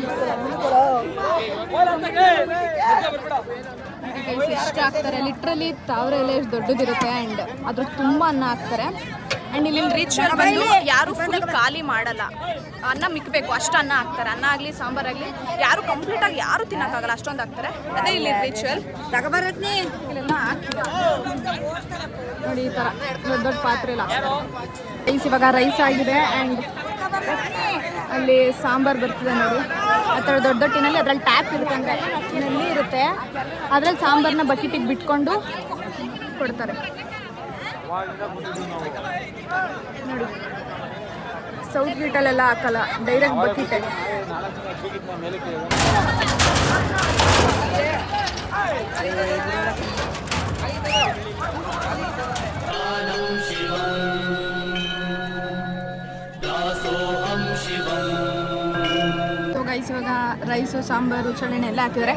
ಎಷ್ಟು ಹಾಕ್ತಾರೆ ಲಿಟ್ರಲಿ. ತಾವರೆ ಎಲ್ಲ ಎಷ್ಟು ದೊಡ್ಡದಿರುತ್ತೆ. ಆ್ಯಂಡ್ ಅದ್ರ ತುಂಬ ಅನ್ನ ಹಾಕ್ತಾರೆ. ಆ್ಯಂಡ್ ಇಲ್ಲಿ ರಿಚುವಲ್ ಬಂದು ಯಾರು ಫುಲ್ ಖಾಲಿ ಮಾಡಲ್ಲ, ಅನ್ನ ಮಿಕ್ಕಬೇಕು ಅಷ್ಟು ಅನ್ನ ಹಾಕ್ತಾರೆ. ಅನ್ನ ಆಗಲಿ ಸಾಂಬಾರಾಗಲಿ ಯಾರು ಕಂಪ್ಲೀಟಾಗಿ ಯಾರು ತಿನ್ನೋಕ್ಕಾಗಲ್ಲ, ಅಷ್ಟೊಂದು ಹಾಕ್ತಾರೆ. ಅದೇ ಇಲ್ಲಿ ರಿಚುವಲ್. ಇಲ್ಲೆಲ್ಲ ಹಾಕಿದ್ದಾರೆ ನೋಡಿ, ಈ ಥರ ದೊಡ್ಡ ದೊಡ್ಡ ಪಾತ್ರೆಲ್ಲ ರೈಸ್. ಇವಾಗ ರೈಸ್ ಆಗಿದೆ. ಆ್ಯಂಡ್ ಅಲ್ಲಿ ಸಾಂಬಾರು ಬರ್ತಿದೆ ನೋಡಿ. ಆ ಥರ ದೊಡ್ಡ ದೊಡ್ಡ ಟಿನಲ್ಲಿ, ಅದ್ರಲ್ಲಿ ಟ್ಯಾಪ್ ಇರುತ್ತೆ, ಅಂದರೆ ನಲ್ಲಿ ಇರುತ್ತೆ, ಅದ್ರಲ್ಲಿ ಸಾಂಬಾರನ್ನ ಬಕೆಟಿಗೆ ಬಿಟ್ಕೊಂಡು ಕೊಡ್ತಾರೆ ನೋಡಿ. ಸೌತ್ ಗೀಟಲ್ಲೆಲ್ಲ ಹಾಕಲ್ಲ, ಡೈರೆಕ್ಟ್ ಬಕೆಟೆ. ಸೊ ಗೈಸ್ ಇವಾಗ ರೈಸು ಸಾಂಬಾರು ಚಟ್ನಿ ಎಲ್ಲ ಹಾಕಿದರೆ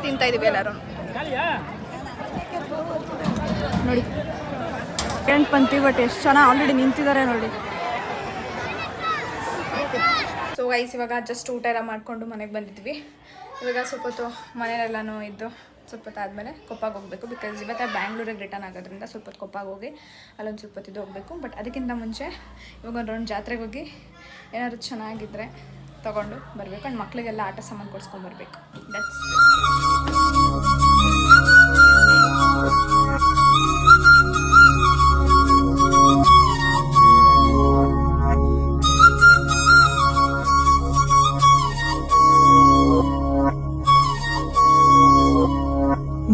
ತಿಂತಾ ಇದೀವಿ ಎಲ್ಲರೂ ನೋಡಿ. ಫ್ರೆಂಡ್ ಪಂತಿ ಬಟ್ ಎಷ್ಟು ಚೆನ್ನಾಗಿ ಆಲ್ರೆಡಿ ನಿಂತಿದ್ದಾರೆ ನೋಡಿ. ಸೊ ಗೈಸ್ ಇವಾಗ ಜಸ್ಟ್ ಊಟ ಎಲ್ಲ ಮಾಡಿಕೊಂಡು ಮನೆಗೆ ಬಂದಿದ್ವಿ. ಇವಾಗ ಸ್ವಲ್ಪ ಹೊತ್ತು ಮನೆಯಲ್ಲೆಲ್ಲನೂ ಇದ್ದು ಸ್ವಲ್ಪ ಹೊತ್ತು ಆದಮೇಲೆ ಕೊಪ್ಪಾಗ ಹೋಗಬೇಕು. ಬಿಕಾಸ್ ಇವತ್ತು ಬ್ಯಾಂಗ್ಳೂರಿಗೆ ರಿಟರ್ನ್ ಆಗೋದ್ರಿಂದ ಸ್ವಲ್ಪ ಹೊತ್ತು ಕೊಪ್ಪಾಗ ಹೋಗಿ ಅಲ್ಲೊಂದು ಸ್ವಲ್ಪ ಹೊತ್ತಿದ್ದು ಹೋಗಬೇಕು. ಬಟ್ ಅದಕ್ಕಿಂತ ಮುಂಚೆ ಇವಾಗ ಒಂದು ರೌಂಡ್ ಜಾತ್ರೆಗೆ ಹೋಗಿ ಏನಾದ್ರು ಚೆನ್ನಾಗಿದ್ದರೆ ತೊಗೊಂಡು ಬರಬೇಕು. ಆ್ಯಂಡ್ ಮಕ್ಕಳಿಗೆಲ್ಲ ಆಟ ಸಾಮಾನು ಕೊಡ್ಸ್ಕೊಂಬರ್ಬೇಕು. ದಟ್ಸ್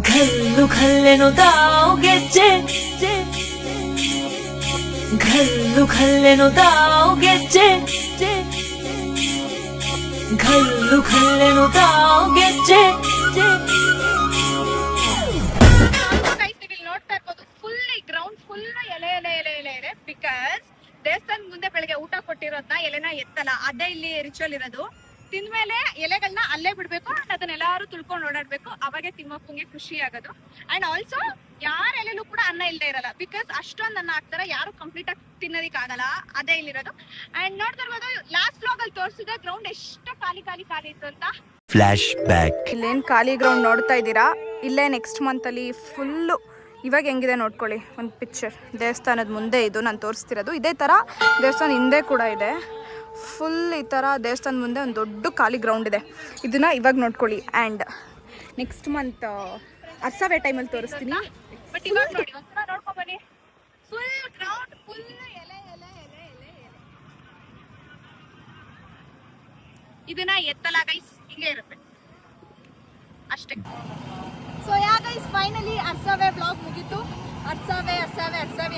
घल्लू घल्लेनो दाव ಗೆಜ್ಜೆ घल्लू घल्लेनो दाव ಗೆಜ್ಜೆ घल्लू घल्लेनो दाव ಗೆಜ್ಜೆ. ನೋಡ್ತಾ ಇರ್ಬೋದು ಫುಲ್ ಈ ಗ್ರೌಂಡ್ ಫುಲ್ ಎಲೆ ಎಲೆ ಎಲೆ ಎಲೆ ಇದೆ. ಬಿಕಾಸ್ ದೇವಸ್ಥಾನ ಮುಂದೆ ಬೆಳಗ್ಗೆ ಊಟ ಕೊಟ್ಟಿರೋದ್ನ ಎಲೆನ ಎತ್ತಲ್ಲ, ಅದೇ ಇಲ್ಲಿ ರಿಚುವಲ್ ಇರೋದು. ತಿಂದ್ಮೇಲೆ ಎಲೆಗಳನ್ನ ಅಲ್ಲೇ ಓಡಾಡ್ಬೇಕು, ಅವಾಗೆ ತಿಮ್ಮಪ್ಪಂಗೆ ಖುಷಿ ಆಗೋದು. ಅಂಡ್ ಆಲ್ಸೋ ಯಾರೆಲ್ಲೂ ಕೂಡ ಅನ್ನ ಇಲ್ಲದೆ ಇರಲ್ಲ, ಬಿಕಾಸ್ ಅಷ್ಟೊಂದು ಅನ್ನ ಹಾಕ್ತಾರೆ, ಯಾರು ಕಂಪ್ಲೀಟ್ ಆಗಿ ತಿನ್ನೋದಿಕ್ ಆಗಲ್ಲ, ಅದೇ ಇಲ್ಲಿರೋದು. ಅಂಡ್ ನೋಡ್ತಾ ಇರ್ಬೋದು, ಲಾಸ್ಟ್ ವ್ಲಾಗ್ ಅಲ್ಲಿ ತೋರಿಸಿದ ಗ್ರೌಂಡ್ ಎಷ್ಟು ಖಾಲಿ ಇತ್ತು ಅಂತ. Flash back. ಇಲ್ಲೇನು ಖಾಲಿ ಗ್ರೌಂಡ್ ನೋಡ್ತಾ ಇದ್ದೀರಾ, ಇಲ್ಲೇ ನೆಕ್ಸ್ಟ್ ಮಂತಲ್ಲಿ ಫುಲ್ಲು ಇವಾಗ ಹೆಂಗಿದೆ ನೋಡ್ಕೊಳ್ಳಿ, ಒಂದು ಪಿಕ್ಚರ್. ದೇವಸ್ಥಾನದ ಮುಂದೆ ಇದು ನಾನು ತೋರಿಸ್ತಿರೋದು, ಇದೇ ಥರ ದೇವಸ್ಥಾನ ಹಿಂದೆ ಕೂಡ ಇದೆ. ಫುಲ್ ಈ ಥರ ದೇವಸ್ಥಾನದ ಮುಂದೆ ಒಂದು ದೊಡ್ಡ ಖಾಲಿ ಗ್ರೌಂಡ್ ಇದೆ, ಇದನ್ನು ಇವಾಗ ನೋಡ್ಕೊಳ್ಳಿ. ಆ್ಯಂಡ್ ನೆಕ್ಸ್ಟ್ ಮಂತ್ ಅರ್ಸವೇ ಟೈಮಲ್ಲಿ ತೋರಿಸ್ತೀನಿ. ಬಟ್ ಇವಾಗ ನೋಡಿ ಒಂದ್ಸಲ ನೋಡ್ಕೊಂಬನ್ನಿ, ಫುಲ್ ಗ್ರೌಂಡ್ ಫುಲ್ ಎಲೆ. ಇದನ್ನ ಎತ್ತಲ ಗೈಸ್, ಹಿಂಗೆ ಇರುತ್ತೆ ಅಷ್ಟೇ. ಸೊ ಯಾ ಗೈಸ್, ಫೈನಲಿ ಅರ್ಸವೇ ಬ್ಲಾಗ್ ಮುಗೀತು. ಅರ್ಸವೇ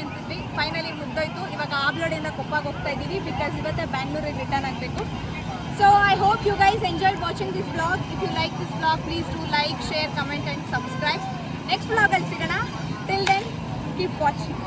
ಅಂತಿದ್ವಿ, ಫೈನಲಿ ಮುಗ್ದೋಯ್ತು. ಇವಾಗ ಆಬ್ಲೋಡಿಂದ ಕೊಪ್ಪಾಗ ಹೋಗ್ತಾ ಇದ್ದೀವಿ, ಬಿಕಾಸ್ ಇವತ್ತೇ ಬ್ಯಾಂಗ್ಳೂರಿಗೆ ರಿಟರ್ನ್ ಆಗಬೇಕು. So I hope you guys enjoyed watching this blog. If you like this blog, please do like, share, comment and subscribe. Next ಬ್ಲಾಗಲ್ಲಿ ಸಿಗೋಣ. Till then keep watching.